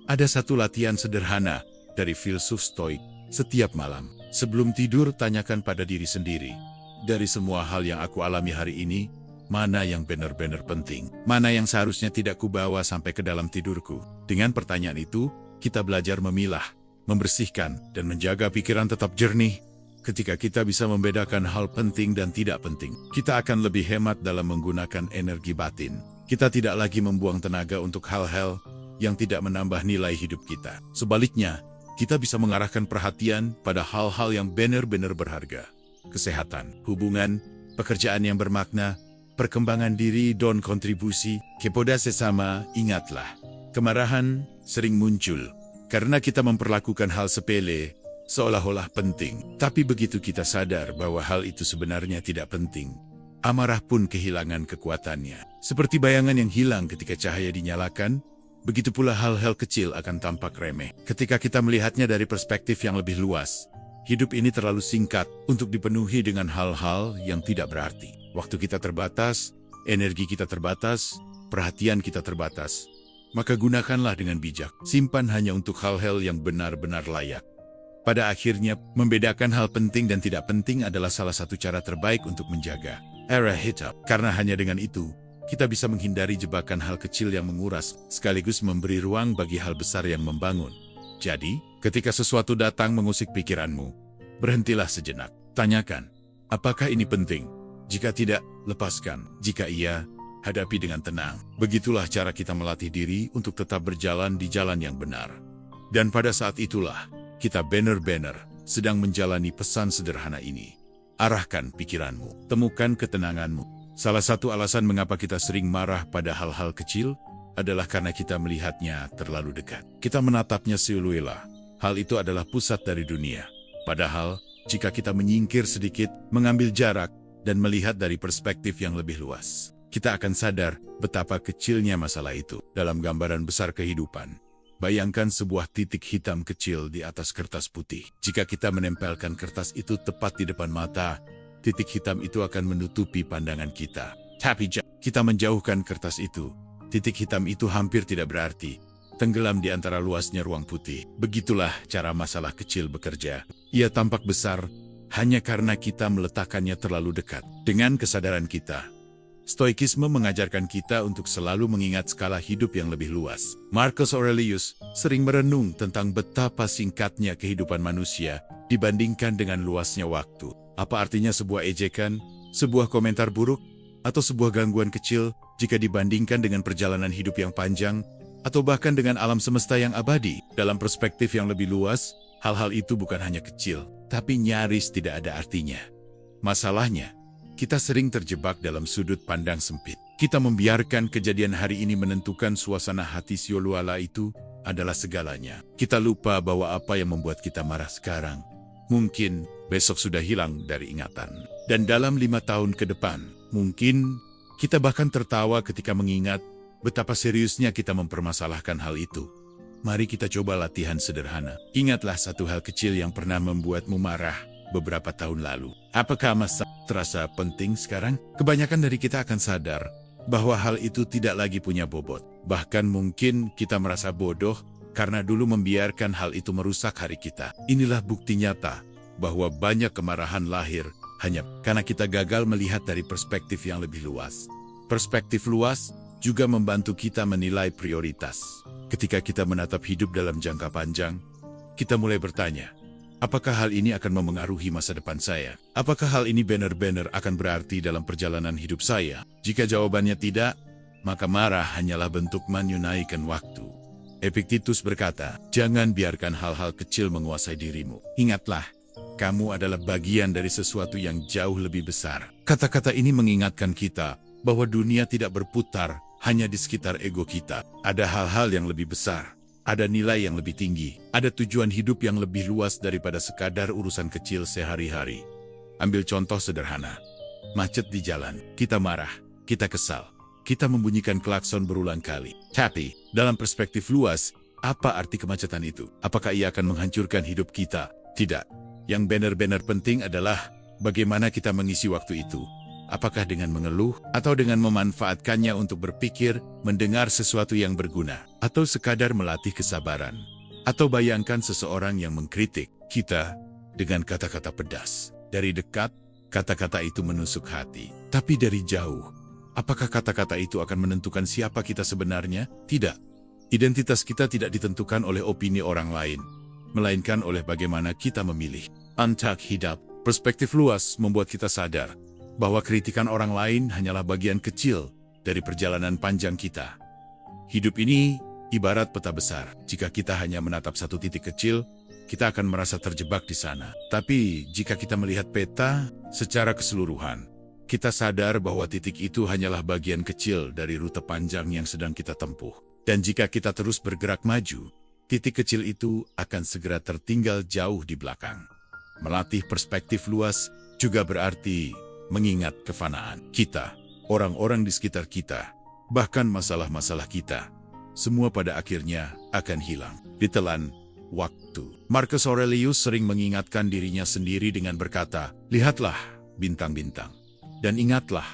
[SPEAKER 1] Ada satu latihan sederhana dari filsuf Stoik. Setiap malam, sebelum tidur, tanyakan pada diri sendiri, dari semua hal yang aku alami hari ini, mana yang benar-benar penting? Mana yang seharusnya tidak kubawa sampai ke dalam tidurku? Dengan pertanyaan itu, kita belajar memilah, membersihkan, dan menjaga pikiran tetap jernih. Ketika kita bisa membedakan hal penting dan tidak penting, kita akan lebih hemat dalam menggunakan energi batin. Kita tidak lagi membuang tenaga untuk hal-hal yang tidak menambah nilai hidup kita. Sebaliknya, kita bisa mengarahkan perhatian pada hal-hal yang benar-benar berharga. Kesehatan, hubungan, pekerjaan yang bermakna, perkembangan diri, dan kontribusi kepada sesama. Ingatlah, kemarahan sering muncul karena kita memperlakukan hal sepele seolah-olah penting. Tapi begitu kita sadar bahwa hal itu sebenarnya tidak penting, amarah pun kehilangan kekuatannya. Seperti bayangan yang hilang ketika cahaya dinyalakan, begitu pula hal-hal kecil akan tampak remeh ketika kita melihatnya dari perspektif yang lebih luas. Hidup ini terlalu singkat untuk dipenuhi dengan hal-hal yang tidak berarti. Waktu kita terbatas, energi kita terbatas, perhatian kita terbatas. Maka gunakanlah dengan bijak. Simpan hanya untuk hal-hal yang benar-benar layak. Pada akhirnya, membedakan hal penting dan tidak penting adalah salah satu cara terbaik untuk menjaga era hidup. Karena hanya dengan itu, kita bisa menghindari jebakan hal kecil yang menguras, sekaligus memberi ruang bagi hal besar yang membangun. Jadi, ketika sesuatu datang mengusik pikiranmu, berhentilah sejenak. Tanyakan, apakah ini penting? Jika tidak, lepaskan. Jika iya, hadapi dengan tenang. Begitulah cara kita melatih diri untuk tetap berjalan di jalan yang benar. Dan pada saat itulah, kita benar-benar sedang menjalani pesan sederhana ini. Arahkan pikiranmu, temukan ketenanganmu. Salah satu alasan mengapa kita sering marah pada hal-hal kecil adalah karena kita melihatnya terlalu dekat. Kita menatapnya seolah-olah hal itu adalah pusat dari dunia. Padahal, jika kita menyingkir sedikit, mengambil jarak, dan melihat dari perspektif yang lebih luas, kita akan sadar betapa kecilnya masalah itu dalam gambaran besar kehidupan. Bayangkan sebuah titik hitam kecil di atas kertas putih. Jika kita menempelkan kertas itu tepat di depan mata, titik hitam itu akan menutupi pandangan kita. Tapi jika kita menjauhkan kertas itu, titik hitam itu hampir tidak berarti, tenggelam di antara luasnya ruang putih. Begitulah cara masalah kecil bekerja. Ia tampak besar hanya karena kita meletakkannya terlalu dekat. Dengan kesadaran kita, Stoikisme mengajarkan kita untuk selalu mengingat skala hidup yang lebih luas. Marcus Aurelius sering merenung tentang betapa singkatnya kehidupan manusia dibandingkan dengan luasnya waktu. Apa artinya sebuah ejekan, sebuah komentar buruk, atau sebuah gangguan kecil jika dibandingkan dengan perjalanan hidup yang panjang, atau bahkan dengan alam semesta yang abadi? Dalam perspektif yang lebih luas, hal-hal itu bukan hanya kecil, tapi nyaris tidak ada artinya. Masalahnya, kita sering terjebak dalam sudut pandang sempit. Kita membiarkan kejadian hari ini menentukan suasana hati seolah-olah itu adalah segalanya. Kita lupa bahwa apa yang membuat kita marah sekarang, mungkin besok sudah hilang dari ingatan. Dan dalam 5 tahun ke depan, mungkin kita bahkan tertawa ketika mengingat betapa seriusnya kita mempermasalahkan hal itu. Mari kita coba latihan sederhana. Ingatlah satu hal kecil yang pernah membuatmu marah beberapa tahun lalu. Apakah masalah terasa penting sekarang? Kebanyakan dari kita akan sadar bahwa hal itu tidak lagi punya bobot. Bahkan mungkin kita merasa bodoh karena dulu membiarkan hal itu merusak hari kita. Inilah bukti nyata bahwa banyak kemarahan lahir hanya karena kita gagal melihat dari perspektif yang lebih luas. Perspektif luas juga membantu kita menilai prioritas. Ketika kita menatap hidup dalam jangka panjang, kita mulai bertanya, apakah hal ini akan memengaruhi masa depan saya? Apakah hal ini benar-benar akan berarti dalam perjalanan hidup saya? Jika jawabannya tidak, maka marah hanyalah bentuk menunaikan waktu. Epictetus berkata, jangan biarkan hal-hal kecil menguasai dirimu. Ingatlah, kamu adalah bagian dari sesuatu yang jauh lebih besar. Kata-kata ini mengingatkan kita bahwa dunia tidak berputar hanya di sekitar ego kita. Ada hal-hal yang lebih besar. Ada nilai yang lebih tinggi, ada tujuan hidup yang lebih luas daripada sekadar urusan kecil sehari-hari. Ambil contoh sederhana. Macet di jalan, kita marah, kita kesal, kita membunyikan klakson berulang kali. Tapi, dalam perspektif luas, apa arti kemacetan itu? Apakah ia akan menghancurkan hidup kita? Tidak. Yang benar-benar penting adalah bagaimana kita mengisi waktu itu. Apakah dengan mengeluh, atau dengan memanfaatkannya untuk berpikir, mendengar sesuatu yang berguna, atau sekadar melatih kesabaran. Atau bayangkan seseorang yang mengkritik kita dengan kata-kata pedas. Dari dekat, kata-kata itu menusuk hati. Tapi dari jauh, apakah kata-kata itu akan menentukan siapa kita sebenarnya? Tidak. Identitas kita tidak ditentukan oleh opini orang lain, melainkan oleh bagaimana kita memilih. Antak hidup, perspektif luas membuat kita sadar bahwa kritikan orang lain hanyalah bagian kecil dari perjalanan panjang kita. Hidup ini ibarat peta besar. Jika kita hanya menatap satu titik kecil, kita akan merasa terjebak di sana. Tapi jika kita melihat peta secara keseluruhan, kita sadar bahwa titik itu hanyalah bagian kecil dari rute panjang yang sedang kita tempuh. Dan jika kita terus bergerak maju, titik kecil itu akan segera tertinggal jauh di belakang. Melatih perspektif luas juga berarti mengingat kefanaan kita, orang-orang di sekitar kita, bahkan masalah-masalah kita. Semua pada akhirnya akan hilang, ditelan waktu. Marcus Aurelius sering mengingatkan dirinya sendiri dengan berkata, "Lihatlah bintang-bintang, dan ingatlah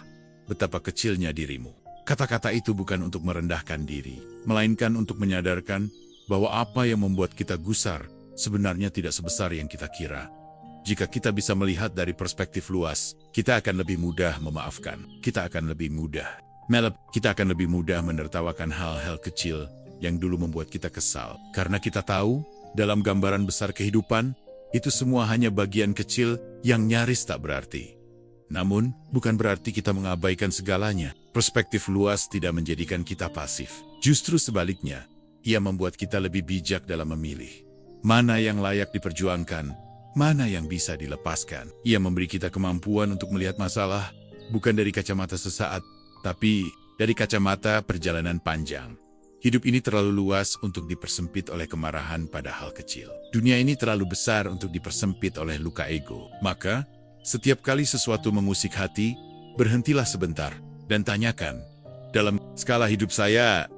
[SPEAKER 1] betapa kecilnya dirimu." Kata-kata itu bukan untuk merendahkan diri, melainkan untuk menyadarkan bahwa apa yang membuat kita gusar sebenarnya tidak sebesar yang kita kira. Jika kita bisa melihat dari perspektif luas, kita akan lebih mudah memaafkan. Kita akan lebih mudah menertawakan hal-hal kecil yang dulu membuat kita kesal. Karena kita tahu, dalam gambaran besar kehidupan, itu semua hanya bagian kecil yang nyaris tak berarti. Namun, bukan berarti kita mengabaikan segalanya. Perspektif luas tidak menjadikan kita pasif. Justru sebaliknya, ia membuat kita lebih bijak dalam memilih. Mana yang layak diperjuangkan, mana yang bisa dilepaskan. Ia memberi kita kemampuan untuk melihat masalah, bukan dari kacamata sesaat, tapi dari kacamata perjalanan panjang. Hidup ini terlalu luas untuk dipersempit oleh kemarahan pada hal kecil. Dunia ini terlalu besar untuk dipersempit oleh luka ego. Maka, setiap kali sesuatu mengusik hati, berhentilah sebentar dan tanyakan, dalam skala hidup saya,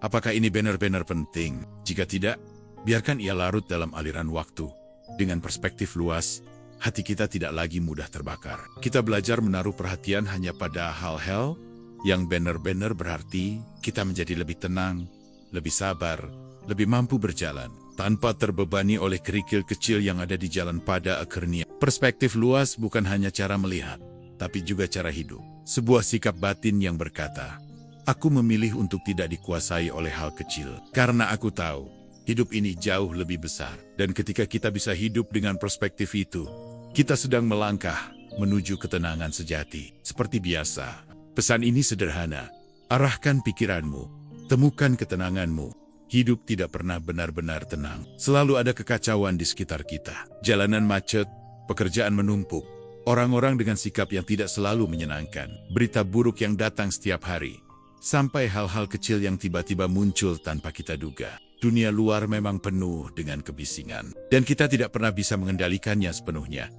[SPEAKER 1] apakah ini benar-benar penting? Jika tidak, biarkan ia larut dalam aliran waktu. Dengan perspektif luas, hati kita tidak lagi mudah terbakar. Kita belajar menaruh perhatian hanya pada hal-hal yang benar-benar berarti. Kita menjadi lebih tenang, lebih sabar, lebih mampu berjalan, tanpa terbebani oleh kerikil kecil yang ada di jalan pada akhirnya. Perspektif luas bukan hanya cara melihat, tapi juga cara hidup. Sebuah sikap batin yang berkata, "Aku memilih untuk tidak dikuasai oleh hal kecil, karena aku tahu, hidup ini jauh lebih besar." Dan ketika kita bisa hidup dengan perspektif itu, kita sedang melangkah menuju ketenangan sejati. Seperti biasa, pesan ini sederhana. Arahkan pikiranmu, temukan ketenanganmu. Hidup tidak pernah benar-benar tenang. Selalu ada kekacauan di sekitar kita. Jalanan macet, pekerjaan menumpuk, orang-orang dengan sikap yang tidak selalu menyenangkan, berita buruk yang datang setiap hari, sampai hal-hal kecil yang tiba-tiba muncul tanpa kita duga. Dunia luar memang penuh dengan kebisingan, dan kita tidak pernah bisa mengendalikannya sepenuhnya.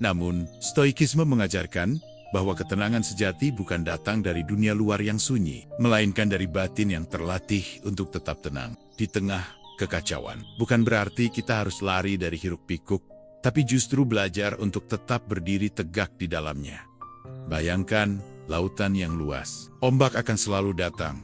[SPEAKER 1] Namun, Stoikisme mengajarkan bahwa ketenangan sejati bukan datang dari dunia luar yang sunyi, melainkan dari batin yang terlatih untuk tetap tenang di tengah kekacauan. Bukan berarti kita harus lari dari hiruk-pikuk, tapi justru belajar untuk tetap berdiri tegak di dalamnya. Bayangkan lautan yang luas. Ombak akan selalu datang,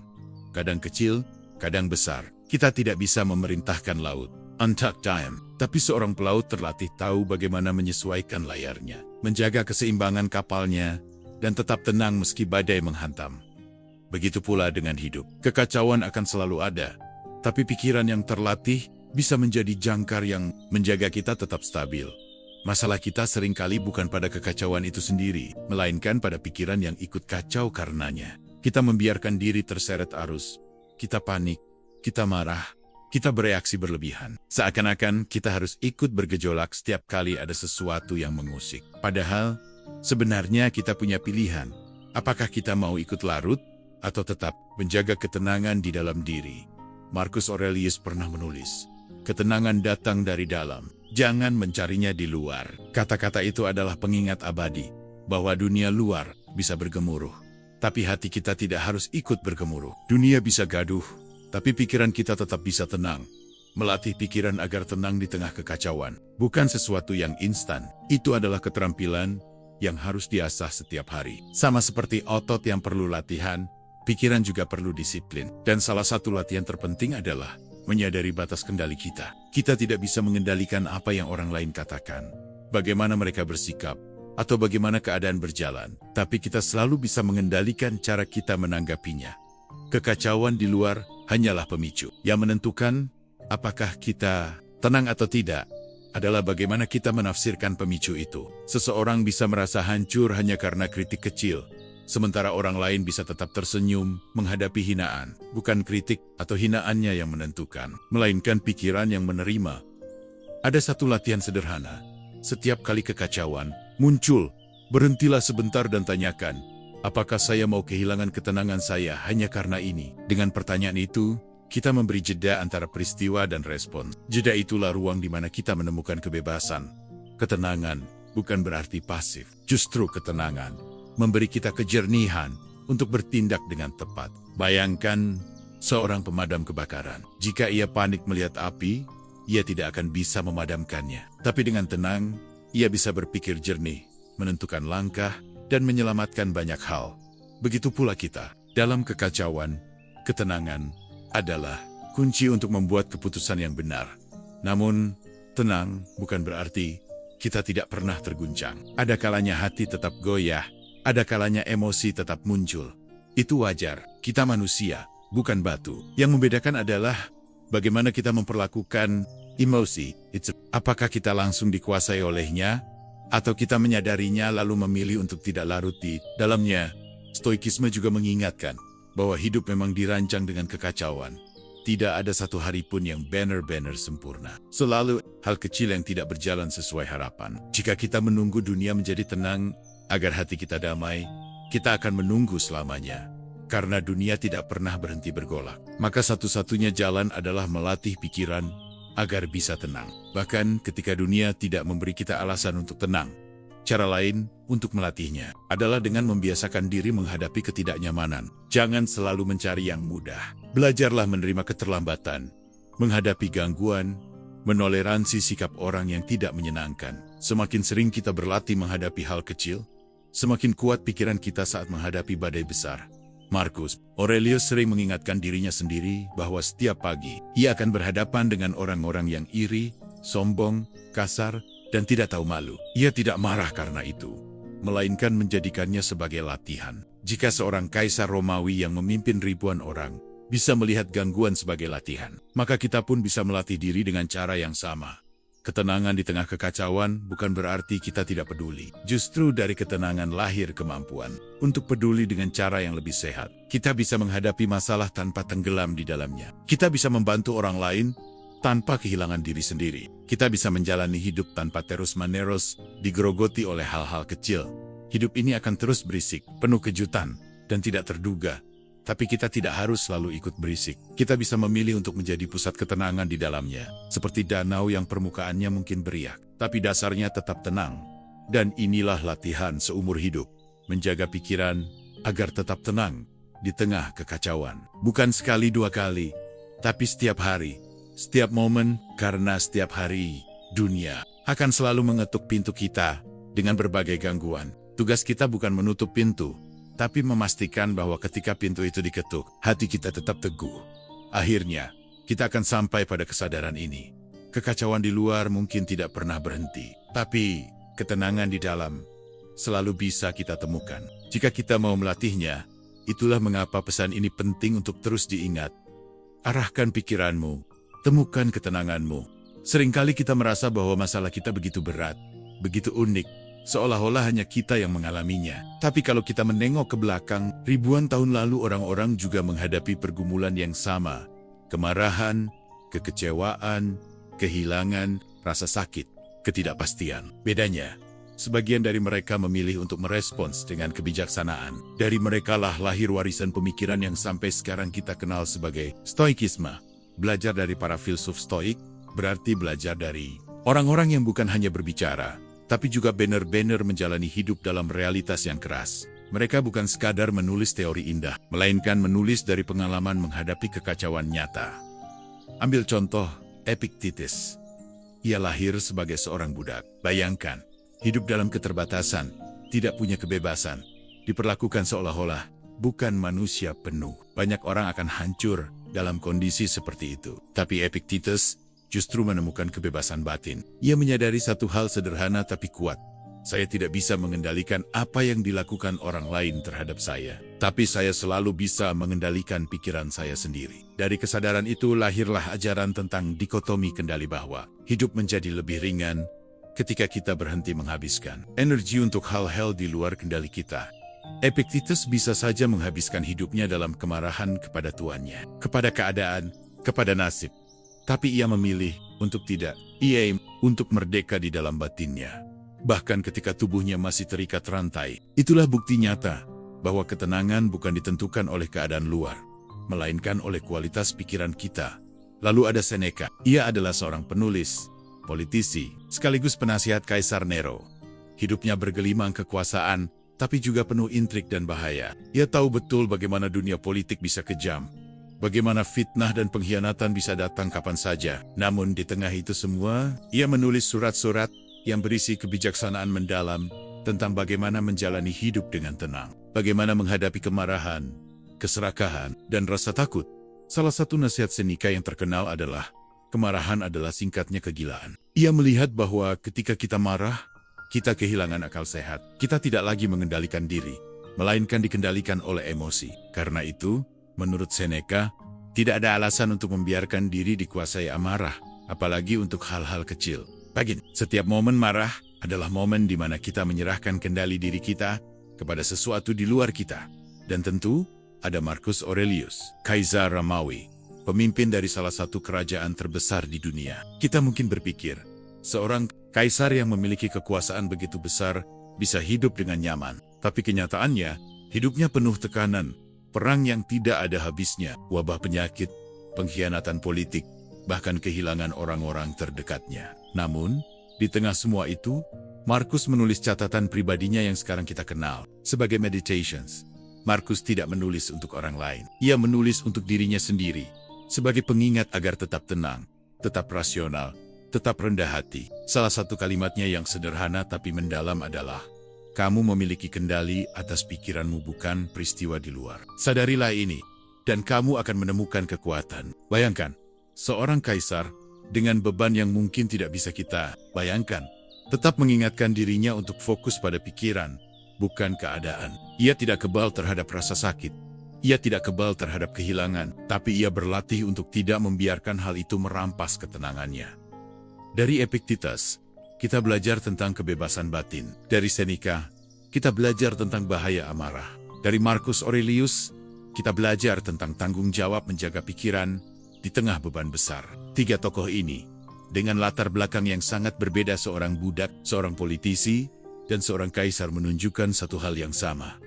[SPEAKER 1] kadang kecil, kadang besar. Kita tidak bisa memerintahkan laut, untucked time, tapi seorang pelaut terlatih tahu bagaimana menyesuaikan layarnya, menjaga keseimbangan kapalnya, dan tetap tenang meski badai menghantam. Begitu pula dengan hidup. Kekacauan akan selalu ada, tapi pikiran yang terlatih bisa menjadi jangkar yang menjaga kita tetap stabil. Masalah kita seringkali bukan pada kekacauan itu sendiri, melainkan pada pikiran yang ikut kacau karenanya. Kita membiarkan diri terseret arus, kita panik, kita marah, kita bereaksi berlebihan. Seakan-akan kita harus ikut bergejolak setiap kali ada sesuatu yang mengusik. Padahal, sebenarnya kita punya pilihan. Apakah kita mau ikut larut, atau tetap menjaga ketenangan di dalam diri? Marcus Aurelius pernah menulis, "Ketenangan datang dari dalam, jangan mencarinya di luar." Kata-kata itu adalah pengingat abadi, bahwa dunia luar bisa bergemuruh. Tapi hati kita tidak harus ikut bergemuruh. Dunia bisa gaduh, tapi pikiran kita tetap bisa tenang. Melatih pikiran agar tenang di tengah kekacauan bukan sesuatu yang instan. Itu adalah keterampilan yang harus diasah setiap hari. Sama seperti otot yang perlu latihan, pikiran juga perlu disiplin. Dan salah satu latihan terpenting adalah menyadari batas kendali kita. Kita tidak bisa mengendalikan apa yang orang lain katakan, bagaimana mereka bersikap, atau bagaimana keadaan berjalan. Tapi kita selalu bisa mengendalikan cara kita menanggapinya. Kekacauan di luar hanyalah pemicu. Yang menentukan apakah kita tenang atau tidak adalah bagaimana kita menafsirkan pemicu itu. Seseorang bisa merasa hancur hanya karena kritik kecil, sementara orang lain bisa tetap tersenyum menghadapi hinaan. Bukan kritik atau hinaannya yang menentukan, melainkan pikiran yang menerima. Ada satu latihan sederhana. Setiap kali kekacauan muncul, Berhentilah sebentar dan tanyakan, apakah saya mau kehilangan ketenangan saya hanya karena ini? Dengan pertanyaan itu, kita memberi jeda antara peristiwa dan respon. Jeda itulah ruang di mana kita menemukan kebebasan. Ketenangan bukan berarti pasif. Justru ketenangan memberi kita kejernihan untuk bertindak dengan tepat. Bayangkan seorang pemadam kebakaran. Jika ia panik melihat api, ia tidak akan bisa memadamkannya. Tapi dengan tenang, ia bisa berpikir jernih, menentukan langkah, dan menyelamatkan banyak hal. Begitu pula kita. Dalam kekacauan, ketenangan adalah kunci untuk membuat keputusan yang benar. Namun, tenang bukan berarti kita tidak pernah terguncang. Ada kalanya hati tetap goyah, ada kalanya emosi tetap muncul. Itu wajar, kita manusia, bukan batu. Yang membedakan adalah bagaimana kita memperlakukan emosi. Apakah kita langsung dikuasai olehnya, atau kita menyadarinya lalu memilih untuk tidak larut di dalamnya. Stoikisme juga mengingatkan bahwa hidup memang dirancang dengan kekacauan. Tidak ada satu hari pun yang benar-benar sempurna. Selalu hal kecil yang tidak berjalan sesuai harapan. Jika kita menunggu dunia menjadi tenang agar hati kita damai, kita akan menunggu selamanya. Karena dunia tidak pernah berhenti bergolak. Maka satu-satunya jalan adalah melatih pikiran agar bisa tenang. Bahkan ketika dunia tidak memberi kita alasan untuk tenang, cara lain untuk melatihnya adalah dengan membiasakan diri menghadapi ketidaknyamanan. Jangan selalu mencari yang mudah. Belajarlah menerima keterlambatan, menghadapi gangguan, menoleransi sikap orang yang tidak menyenangkan. Semakin sering kita berlatih menghadapi hal kecil, semakin kuat pikiran kita saat menghadapi badai besar. Marcus Aurelius sering mengingatkan dirinya sendiri bahwa setiap pagi ia akan berhadapan dengan orang-orang yang iri, sombong, kasar, dan tidak tahu malu. Ia tidak marah karena itu, melainkan menjadikannya sebagai latihan. Jika seorang kaisar Romawi yang memimpin ribuan orang bisa melihat gangguan sebagai latihan, maka kita pun bisa melatih diri dengan cara yang sama. Ketenangan di tengah kekacauan bukan berarti kita tidak peduli. Justru dari ketenangan lahir kemampuan untuk peduli dengan cara yang lebih sehat. Kita bisa menghadapi masalah tanpa tenggelam di dalamnya. Kita bisa membantu orang lain tanpa kehilangan diri sendiri. Kita bisa menjalani hidup tanpa terus-menerus digerogoti oleh hal-hal kecil. Hidup ini akan terus berisik, penuh kejutan, dan tidak terduga. Tapi kita tidak harus selalu ikut berisik. Kita bisa memilih untuk menjadi pusat ketenangan di dalamnya. Seperti danau yang permukaannya mungkin beriak, tapi dasarnya tetap tenang. Dan inilah latihan seumur hidup. Menjaga pikiran agar tetap tenang di tengah kekacauan. Bukan sekali dua kali, tapi setiap hari, setiap momen, karena setiap hari, dunia akan selalu mengetuk pintu kita dengan berbagai gangguan. Tugas kita bukan menutup pintu, tapi memastikan bahwa ketika pintu itu diketuk, hati kita tetap teguh. Akhirnya, kita akan sampai pada kesadaran ini. Kekacauan di luar mungkin tidak pernah berhenti, tapi ketenangan di dalam selalu bisa kita temukan. Jika kita mau melatihnya, itulah mengapa pesan ini penting untuk terus diingat. Arahkan pikiranmu, temukan ketenanganmu. Seringkali kita merasa bahwa masalah kita begitu berat, begitu unik, seolah-olah hanya kita yang mengalaminya. Tapi kalau kita menengok ke belakang, ribuan tahun lalu orang-orang juga menghadapi pergumulan yang sama. Kemarahan, kekecewaan, kehilangan, rasa sakit, ketidakpastian. Bedanya, sebagian dari mereka memilih untuk merespons dengan kebijaksanaan. Dari merekalah lahir warisan pemikiran yang sampai sekarang kita kenal sebagai Stoikisme. Belajar dari para filsuf Stoik berarti belajar dari orang-orang yang bukan hanya berbicara, tapi juga benar-benar menjalani hidup dalam realitas yang keras. Mereka bukan sekadar menulis teori indah, melainkan menulis dari pengalaman menghadapi kekacauan nyata. Ambil contoh Epictetus. Ia lahir sebagai seorang budak. Bayangkan, hidup dalam keterbatasan, tidak punya kebebasan, diperlakukan seolah-olah bukan manusia penuh. Banyak orang akan hancur dalam kondisi seperti itu. Tapi Epictetus justru menemukan kebebasan batin. Ia menyadari satu hal sederhana tapi kuat. Saya tidak bisa mengendalikan apa yang dilakukan orang lain terhadap saya. Tapi saya selalu bisa mengendalikan pikiran saya sendiri. Dari kesadaran itu lahirlah ajaran tentang dikotomi kendali bahwa hidup menjadi lebih ringan ketika kita berhenti menghabiskan energi untuk hal-hal di luar kendali kita. Epictetus bisa saja menghabiskan hidupnya dalam kemarahan kepada tuannya, kepada keadaan, kepada nasib. Tapi ia memilih untuk tidak. Ia untuk merdeka di dalam batinnya. bahkan ketika tubuhnya masih terikat rantai. Itulah bukti nyata bahwa ketenangan bukan ditentukan oleh keadaan luar, melainkan oleh kualitas pikiran kita. Lalu ada Seneca. Ia adalah seorang penulis, politisi, sekaligus penasihat Kaisar Nero. Hidupnya bergelimang kekuasaan, tapi juga penuh intrik dan bahaya. Ia tahu betul bagaimana dunia politik bisa kejam, bagaimana fitnah dan pengkhianatan bisa datang kapan saja. Namun di tengah itu semua, ia menulis surat-surat yang berisi kebijaksanaan mendalam tentang bagaimana menjalani hidup dengan tenang, bagaimana menghadapi kemarahan, keserakahan, dan rasa takut. Salah satu nasihat Seneca yang terkenal adalah, kemarahan adalah singkatnya kegilaan. Ia melihat bahwa ketika kita marah, kita kehilangan akal sehat. Kita tidak lagi mengendalikan diri, melainkan dikendalikan oleh emosi. Karena itu, menurut Seneca, tidak ada alasan untuk membiarkan diri dikuasai amarah, apalagi untuk hal-hal kecil. Setiap momen marah adalah momen di mana kita menyerahkan kendali diri kita kepada sesuatu di luar kita. Dan tentu, ada Marcus Aurelius, Kaisar Romawi, pemimpin dari salah satu kerajaan terbesar di dunia. Kita mungkin berpikir, seorang kaisar yang memiliki kekuasaan begitu besar bisa hidup dengan nyaman. Tapi kenyataannya, hidupnya penuh tekanan, perang yang tidak ada habisnya, wabah penyakit, pengkhianatan politik, bahkan kehilangan orang-orang terdekatnya. Namun, di tengah semua itu, Marcus menulis catatan pribadinya yang sekarang kita kenal sebagai Meditations. Marcus tidak menulis untuk orang lain. Ia menulis untuk dirinya sendiri, sebagai pengingat agar tetap tenang, tetap rasional, tetap rendah hati. Salah satu kalimatnya yang sederhana tapi mendalam adalah, kamu memiliki kendali atas pikiranmu, bukan peristiwa di luar. Sadarilah ini, dan kamu akan menemukan kekuatan. Bayangkan, seorang kaisar dengan beban yang mungkin tidak bisa kita bayangkan, tetap mengingatkan dirinya untuk fokus pada pikiran, bukan keadaan. Ia tidak kebal terhadap rasa sakit. Ia tidak kebal terhadap kehilangan, tapi ia berlatih untuk tidak membiarkan hal itu merampas ketenangannya. Dari Epictetus, kita belajar tentang kebebasan batin. Dari Seneca, kita belajar tentang bahaya amarah. Dari Marcus Aurelius, kita belajar tentang tanggung jawab menjaga pikiran di tengah beban besar. Tiga tokoh ini, dengan latar belakang yang sangat berbeda, seorang budak, seorang politisi, dan seorang kaisar, menunjukkan satu hal yang sama.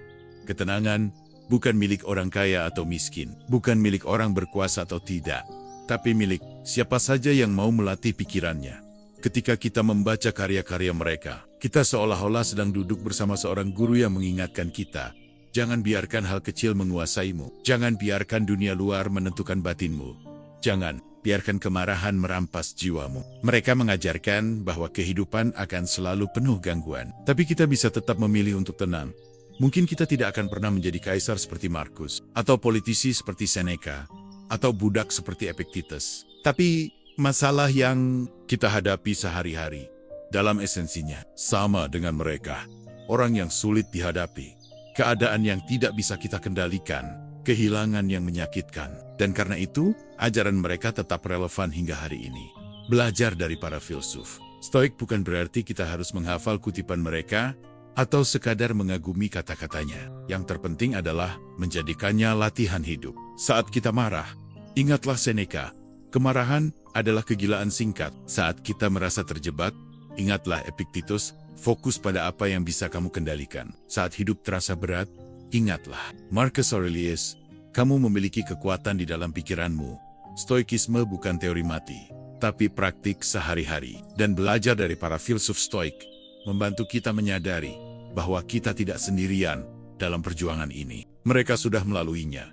[SPEAKER 1] Ketenangan bukan milik orang kaya atau miskin, bukan milik orang berkuasa atau tidak, tapi milik siapa saja yang mau melatih pikirannya. Ketika kita membaca karya-karya mereka, kita seolah-olah sedang duduk bersama seorang guru yang mengingatkan kita, jangan biarkan hal kecil menguasaimu, jangan biarkan dunia luar menentukan batinmu, jangan biarkan kemarahan merampas jiwamu. Mereka mengajarkan bahwa kehidupan akan selalu penuh gangguan, tapi kita bisa tetap memilih untuk tenang. Mungkin kita tidak akan pernah menjadi kaisar seperti Marcus, atau politisi seperti Seneca, atau budak seperti Epictetus. Tapi masalah yang kita hadapi sehari-hari, dalam esensinya, sama dengan mereka. Orang yang sulit dihadapi, keadaan yang tidak bisa kita kendalikan, kehilangan yang menyakitkan. Dan karena itu, ajaran mereka tetap relevan hingga hari ini. Belajar dari para filsuf Stoik bukan berarti kita harus menghafal kutipan mereka, atau sekadar mengagumi kata-katanya. Yang terpenting adalah menjadikannya latihan hidup. Saat kita marah, ingatlah Seneca, kemarahan adalah kegilaan singkat. Saat kita merasa terjebak, ingatlah Epictetus, fokus pada apa yang bisa kamu kendalikan. Saat hidup terasa berat, ingatlah Marcus Aurelius, kamu memiliki kekuatan di dalam pikiranmu. Stoikisme bukan teori mati, tapi praktik sehari-hari. Dan belajar dari para filsuf Stoik membantu kita menyadari bahwa kita tidak sendirian dalam perjuangan ini. Mereka sudah melaluinya.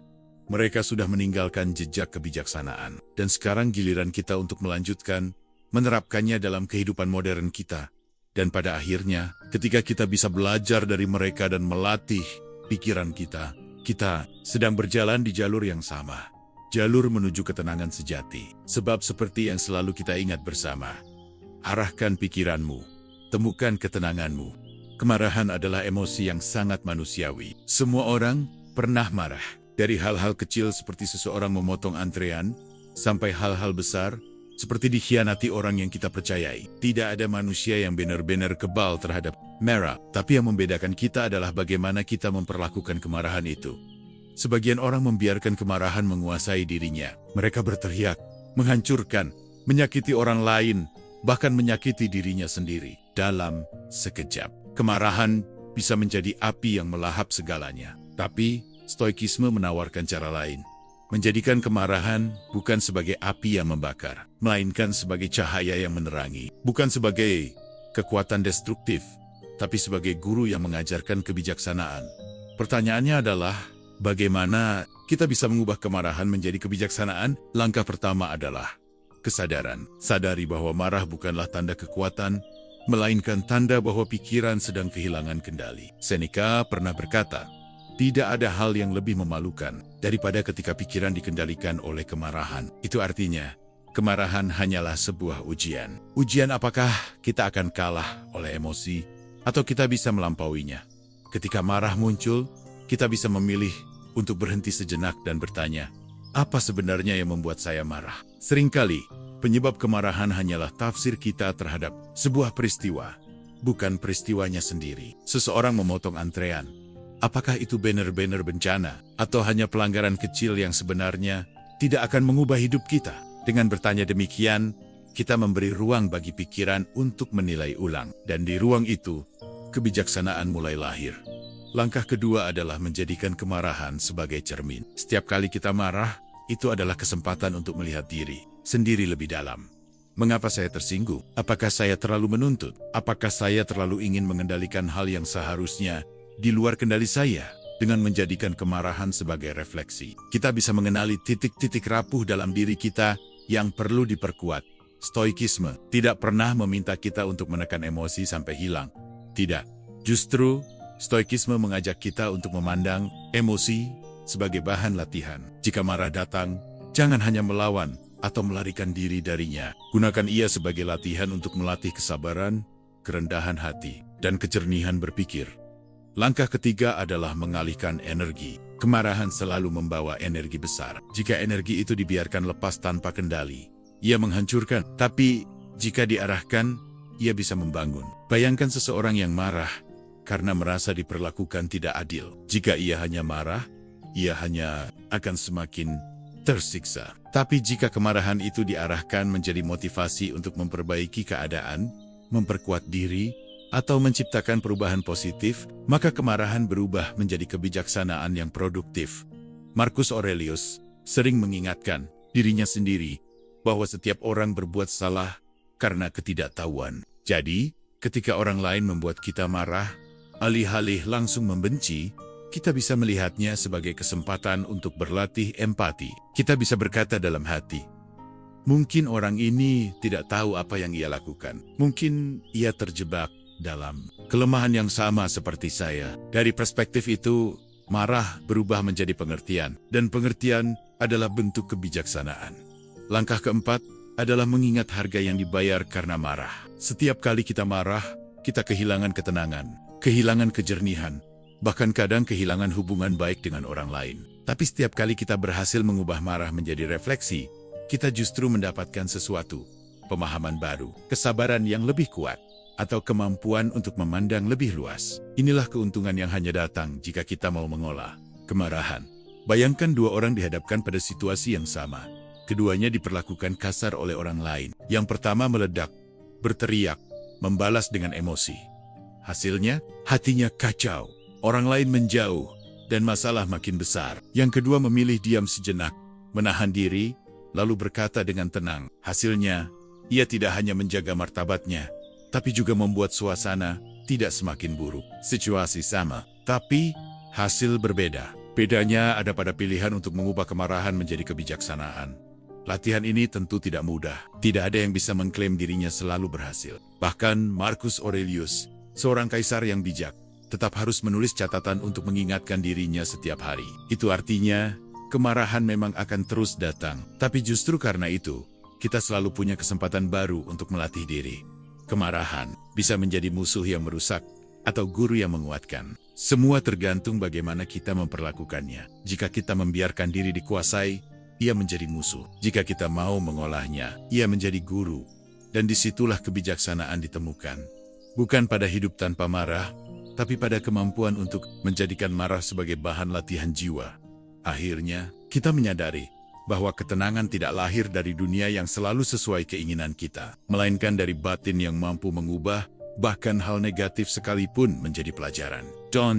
[SPEAKER 1] Mereka sudah meninggalkan jejak kebijaksanaan. Dan sekarang giliran kita untuk melanjutkan, menerapkannya dalam kehidupan modern kita. Dan pada akhirnya, ketika kita bisa belajar dari mereka dan melatih pikiran kita, kita sedang berjalan di jalur yang sama. Jalur menuju ketenangan sejati. Sebab seperti yang selalu kita ingat bersama, arahkan pikiranmu, temukan ketenanganmu. Kemarahan adalah emosi yang sangat manusiawi. Semua orang pernah marah. Dari hal-hal kecil seperti seseorang memotong antrean, sampai hal-hal besar seperti dikhianati orang yang kita percayai. Tidak ada manusia yang benar-benar kebal terhadap marah, tapi yang membedakan kita adalah bagaimana kita memperlakukan kemarahan itu. Sebagian orang membiarkan kemarahan menguasai dirinya. Mereka berteriak, menghancurkan, menyakiti orang lain, bahkan menyakiti dirinya sendiri. Dalam sekejap. Kemarahan bisa menjadi api yang melahap segalanya. Tapi, stoikisme menawarkan cara lain. Menjadikan kemarahan bukan sebagai api yang membakar, melainkan sebagai cahaya yang menerangi. Bukan sebagai kekuatan destruktif, tapi sebagai guru yang mengajarkan kebijaksanaan. Pertanyaannya adalah, bagaimana kita bisa mengubah kemarahan menjadi kebijaksanaan? Langkah pertama adalah kesadaran. Sadari bahwa marah bukanlah tanda kekuatan, melainkan tanda bahwa pikiran sedang kehilangan kendali. Seneca pernah berkata, tidak ada hal yang lebih memalukan daripada ketika pikiran dikendalikan oleh kemarahan. Itu artinya, kemarahan hanyalah sebuah ujian. Ujian apakah kita akan kalah oleh emosi, atau kita bisa melampauinya. Ketika marah muncul, kita bisa memilih untuk berhenti sejenak dan bertanya, apa sebenarnya yang membuat saya marah? Seringkali, penyebab kemarahan hanyalah tafsir kita terhadap sebuah peristiwa, bukan peristiwanya sendiri. Seseorang memotong antrean. Apakah itu benar-benar bencana, atau hanya pelanggaran kecil yang sebenarnya tidak akan mengubah hidup kita? Dengan bertanya demikian, kita memberi ruang bagi pikiran untuk menilai ulang. Dan di ruang itu, kebijaksanaan mulai lahir. Langkah kedua adalah menjadikan kemarahan sebagai cermin. Setiap kali kita marah, itu adalah kesempatan untuk melihat diri sendiri lebih dalam. Mengapa saya tersinggung? Apakah saya terlalu menuntut? Apakah saya terlalu ingin mengendalikan hal yang seharusnya di luar kendali saya? Dengan menjadikan kemarahan sebagai refleksi, kita bisa mengenali titik-titik rapuh dalam diri kita yang perlu diperkuat. Stoikisme tidak pernah meminta kita untuk menekan emosi sampai hilang. Tidak. Justru, stoikisme mengajak kita untuk memandang emosi sebagai bahan latihan. Jika marah datang, jangan hanya melawan atau melarikan diri darinya. Gunakan ia sebagai latihan untuk melatih kesabaran, kerendahan hati, dan kejernihan berpikir. Langkah ketiga adalah mengalihkan energi. Kemarahan selalu membawa energi besar. Jika energi itu dibiarkan lepas tanpa kendali, ia menghancurkan. Tapi, jika diarahkan, ia bisa membangun. Bayangkan seseorang yang marah karena merasa diperlakukan tidak adil. Jika ia hanya marah, ia hanya akan semakin tersiksa. Tapi jika kemarahan itu diarahkan menjadi motivasi untuk memperbaiki keadaan, memperkuat diri, atau menciptakan perubahan positif, maka kemarahan berubah menjadi kebijaksanaan yang produktif. Marcus Aurelius sering mengingatkan dirinya sendiri bahwa setiap orang berbuat salah karena ketidaktahuan. Jadi, ketika orang lain membuat kita marah, alih-alih langsung membenci, kita bisa melihatnya sebagai kesempatan untuk berlatih empati. Kita bisa berkata dalam hati, mungkin orang ini tidak tahu apa yang ia lakukan. Mungkin ia terjebak dalam kelemahan yang sama seperti saya. Dari perspektif itu, marah berubah menjadi pengertian, dan pengertian adalah bentuk kebijaksanaan. Langkah keempat adalah mengingat harga yang dibayar karena marah. Setiap kali kita marah, kita kehilangan ketenangan, kehilangan kejernihan, bahkan kadang kehilangan hubungan baik dengan orang lain. Tapi setiap kali kita berhasil mengubah marah menjadi refleksi, kita justru mendapatkan sesuatu, pemahaman baru, kesabaran yang lebih kuat, atau kemampuan untuk memandang lebih luas. Inilah keuntungan yang hanya datang jika kita mau mengolah kemarahan. Bayangkan dua orang dihadapkan pada situasi yang sama. Keduanya diperlakukan kasar oleh orang lain. Yang pertama meledak, berteriak, membalas dengan emosi. Hasilnya, hatinya kacau, orang lain menjauh, dan masalah makin besar. Yang kedua memilih diam sejenak, menahan diri, lalu berkata dengan tenang. Hasilnya, ia tidak hanya menjaga martabatnya, tapi juga membuat suasana tidak semakin buruk. Situasi sama, tapi hasil berbeda. Bedanya ada pada pilihan untuk mengubah kemarahan menjadi kebijaksanaan. Latihan ini tentu tidak mudah. Tidak ada yang bisa mengklaim dirinya selalu berhasil. Bahkan Marcus Aurelius, seorang kaisar yang bijak, tetap harus menulis catatan untuk mengingatkan dirinya setiap hari. Itu artinya, kemarahan memang akan terus datang. Tapi justru karena itu, kita selalu punya kesempatan baru untuk melatih diri. Kemarahan bisa menjadi musuh yang merusak atau guru yang menguatkan. Semua tergantung bagaimana kita memperlakukannya. Jika kita membiarkan diri dikuasai, ia menjadi musuh. Jika kita mau mengolahnya, ia menjadi guru. Dan disitulah kebijaksanaan ditemukan. Bukan pada hidup tanpa marah, tapi pada kemampuan untuk menjadikan marah sebagai bahan latihan jiwa. Akhirnya, kita menyadari bahwa ketenangan tidak lahir dari dunia yang selalu sesuai keinginan kita, melainkan dari batin yang mampu mengubah bahkan hal negatif sekalipun menjadi pelajaran.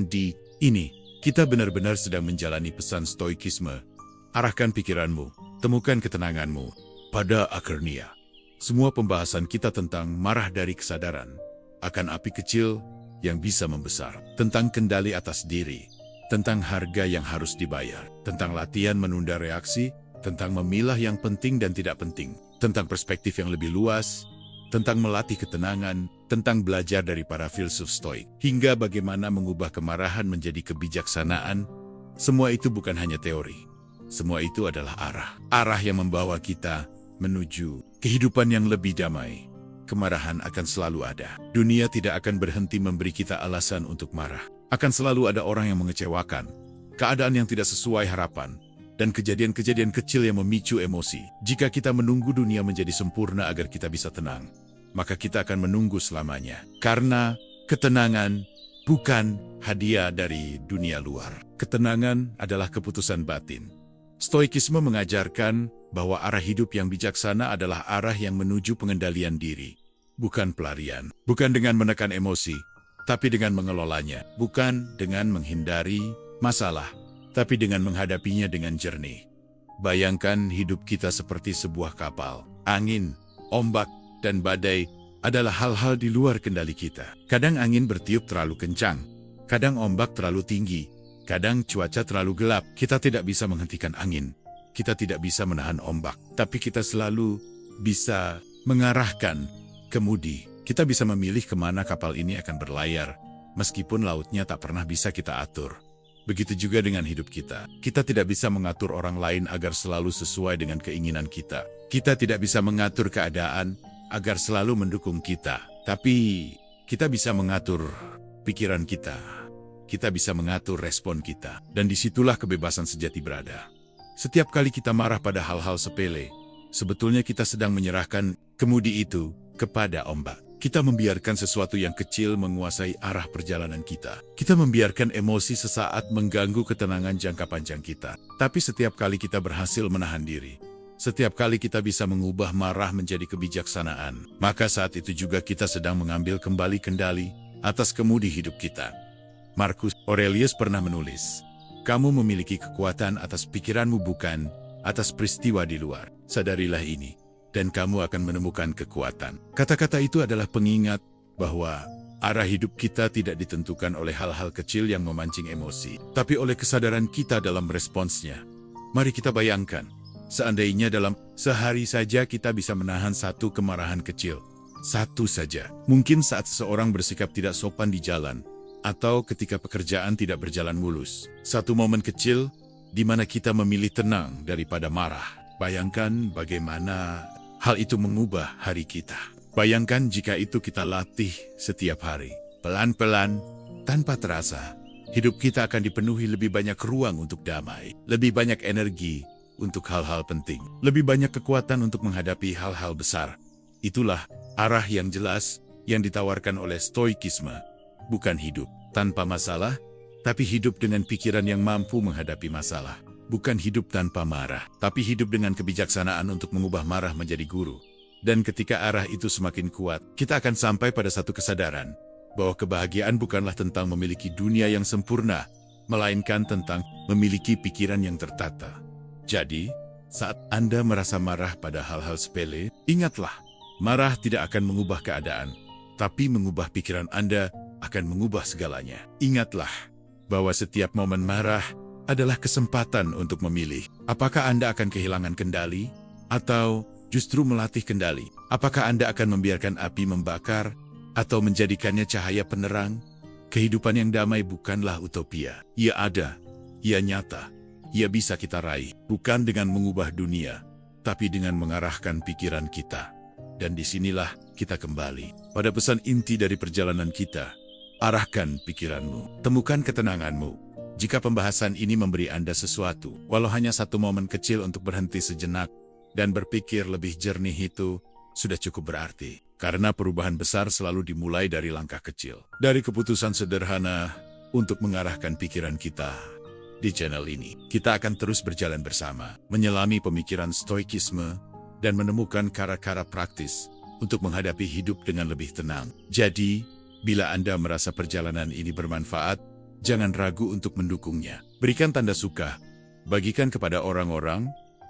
[SPEAKER 1] Di ini, kita benar-benar sedang menjalani pesan stoikisme. Arahkan pikiranmu, temukan ketenanganmu. Pada akhirnya, semua pembahasan kita tentang marah dari kesadaran akan api kecil yang bisa membesar, tentang kendali atas diri, tentang harga yang harus dibayar, tentang latihan menunda reaksi, tentang memilah yang penting dan tidak penting, tentang perspektif yang lebih luas, tentang melatih ketenangan, tentang belajar dari para filsuf stoik, hingga bagaimana mengubah kemarahan menjadi kebijaksanaan. Semua itu bukan hanya teori. Semua itu adalah arah yang membawa kita menuju kehidupan yang lebih damai. Kemarahan akan selalu ada. Dunia tidak akan berhenti memberi kita alasan untuk marah. Akan selalu ada orang yang mengecewakan, keadaan yang tidak sesuai harapan, dan kejadian-kejadian kecil yang memicu emosi. Jika kita menunggu dunia menjadi sempurna agar kita bisa tenang, maka kita akan menunggu selamanya. Karena ketenangan bukan hadiah dari dunia luar. Ketenangan adalah keputusan batin. Stoikisme mengajarkan bahwa arah hidup yang bijaksana adalah arah yang menuju pengendalian diri, bukan pelarian. Bukan dengan menekan emosi, tapi dengan mengelolanya. Bukan dengan menghindari masalah, tapi dengan menghadapinya dengan jernih. Bayangkan hidup kita seperti sebuah kapal. Angin, ombak, dan badai adalah hal-hal di luar kendali kita. Kadang angin bertiup terlalu kencang, kadang ombak terlalu tinggi, kadang cuaca terlalu gelap. Kita tidak bisa menghentikan angin, kita tidak bisa menahan ombak, tapi kita selalu bisa mengarahkan kemudi. Kita bisa memilih kemana kapal ini akan berlayar, meskipun lautnya tak pernah bisa kita atur. Begitu juga dengan hidup kita. Kita tidak bisa mengatur orang lain agar selalu sesuai dengan keinginan kita. Kita tidak bisa mengatur keadaan agar selalu mendukung kita. Tapi kita bisa mengatur pikiran kita. Kita bisa mengatur respon kita. Dan disitulah kebebasan sejati berada. Setiap kali kita marah pada hal-hal sepele, sebetulnya kita sedang menyerahkan kemudi itu kepada ombak. Kita membiarkan sesuatu yang kecil menguasai arah perjalanan kita. Kita membiarkan emosi sesaat mengganggu ketenangan jangka panjang kita. Tapi setiap kali kita berhasil menahan diri, setiap kali kita bisa mengubah marah menjadi kebijaksanaan, maka saat itu juga kita sedang mengambil kembali kendali atas kemudi hidup kita. Marcus Aurelius pernah menulis, "Kamu memiliki kekuatan atas pikiranmu, bukan atas peristiwa di luar. Sadarilah ini, dan kamu akan menemukan kekuatan." Kata-kata itu adalah pengingat bahwa arah hidup kita tidak ditentukan oleh hal-hal kecil yang memancing emosi, tapi oleh kesadaran kita dalam responsnya. Mari kita bayangkan, seandainya dalam sehari saja kita bisa menahan satu kemarahan kecil. Satu saja. Mungkin saat seseorang bersikap tidak sopan di jalan, atau ketika pekerjaan tidak berjalan mulus. Satu momen kecil di mana kita memilih tenang daripada marah. Bayangkan bagaimana hal itu mengubah hari kita. Bayangkan jika itu kita latih setiap hari. Pelan-pelan, tanpa terasa, hidup kita akan dipenuhi lebih banyak ruang untuk damai. Lebih banyak energi untuk hal-hal penting. Lebih banyak kekuatan untuk menghadapi hal-hal besar. Itulah arah yang jelas yang ditawarkan oleh stoikisme. Bukan hidup tanpa masalah, tapi hidup dengan pikiran yang mampu menghadapi masalah. Bukan hidup tanpa marah, tapi hidup dengan kebijaksanaan untuk mengubah marah menjadi guru. Dan ketika arah itu semakin kuat, kita akan sampai pada satu kesadaran, bahwa kebahagiaan bukanlah tentang memiliki dunia yang sempurna, melainkan tentang memiliki pikiran yang tertata. Jadi, saat Anda merasa marah pada hal-hal sepele, ingatlah, marah tidak akan mengubah keadaan, tapi mengubah pikiran Anda akan mengubah segalanya. Ingatlah, bahwa setiap momen marah adalah kesempatan untuk memilih. Apakah Anda akan kehilangan kendali, atau justru melatih kendali? Apakah Anda akan membiarkan api membakar, atau menjadikannya cahaya penerang? Kehidupan yang damai bukanlah utopia. Ia ada, ia nyata, ia bisa kita raih. Bukan dengan mengubah dunia, tapi dengan mengarahkan pikiran kita. Dan disinilah kita kembali pada pesan inti dari perjalanan kita. Arahkan pikiranmu, temukan ketenanganmu. Jika pembahasan ini memberi Anda sesuatu, walau hanya satu momen kecil untuk berhenti sejenak dan berpikir lebih jernih, itu sudah cukup berarti. Karena perubahan besar selalu dimulai dari langkah kecil. Dari keputusan sederhana untuk mengarahkan pikiran kita. Di channel ini, kita akan terus berjalan bersama, menyelami pemikiran stoikisme, dan menemukan cara-cara praktis untuk menghadapi hidup dengan lebih tenang. Jadi, bila Anda merasa perjalanan ini bermanfaat, jangan ragu untuk mendukungnya. Berikan tanda suka, bagikan kepada orang-orang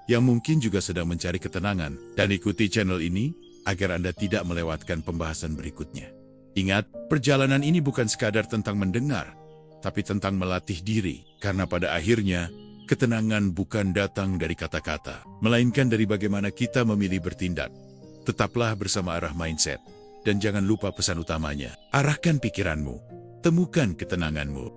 [SPEAKER 1] yang mungkin juga sedang mencari ketenangan, dan ikuti channel ini agar Anda tidak melewatkan pembahasan berikutnya. Ingat, perjalanan ini bukan sekadar tentang mendengar, tapi tentang melatih diri, karena pada akhirnya, ketenangan bukan datang dari kata-kata, melainkan dari bagaimana kita memilih bertindak. Tetaplah bersama Arah Mindset, dan jangan lupa pesan utamanya, arahkan pikiranmu, temukan ketenanganmu.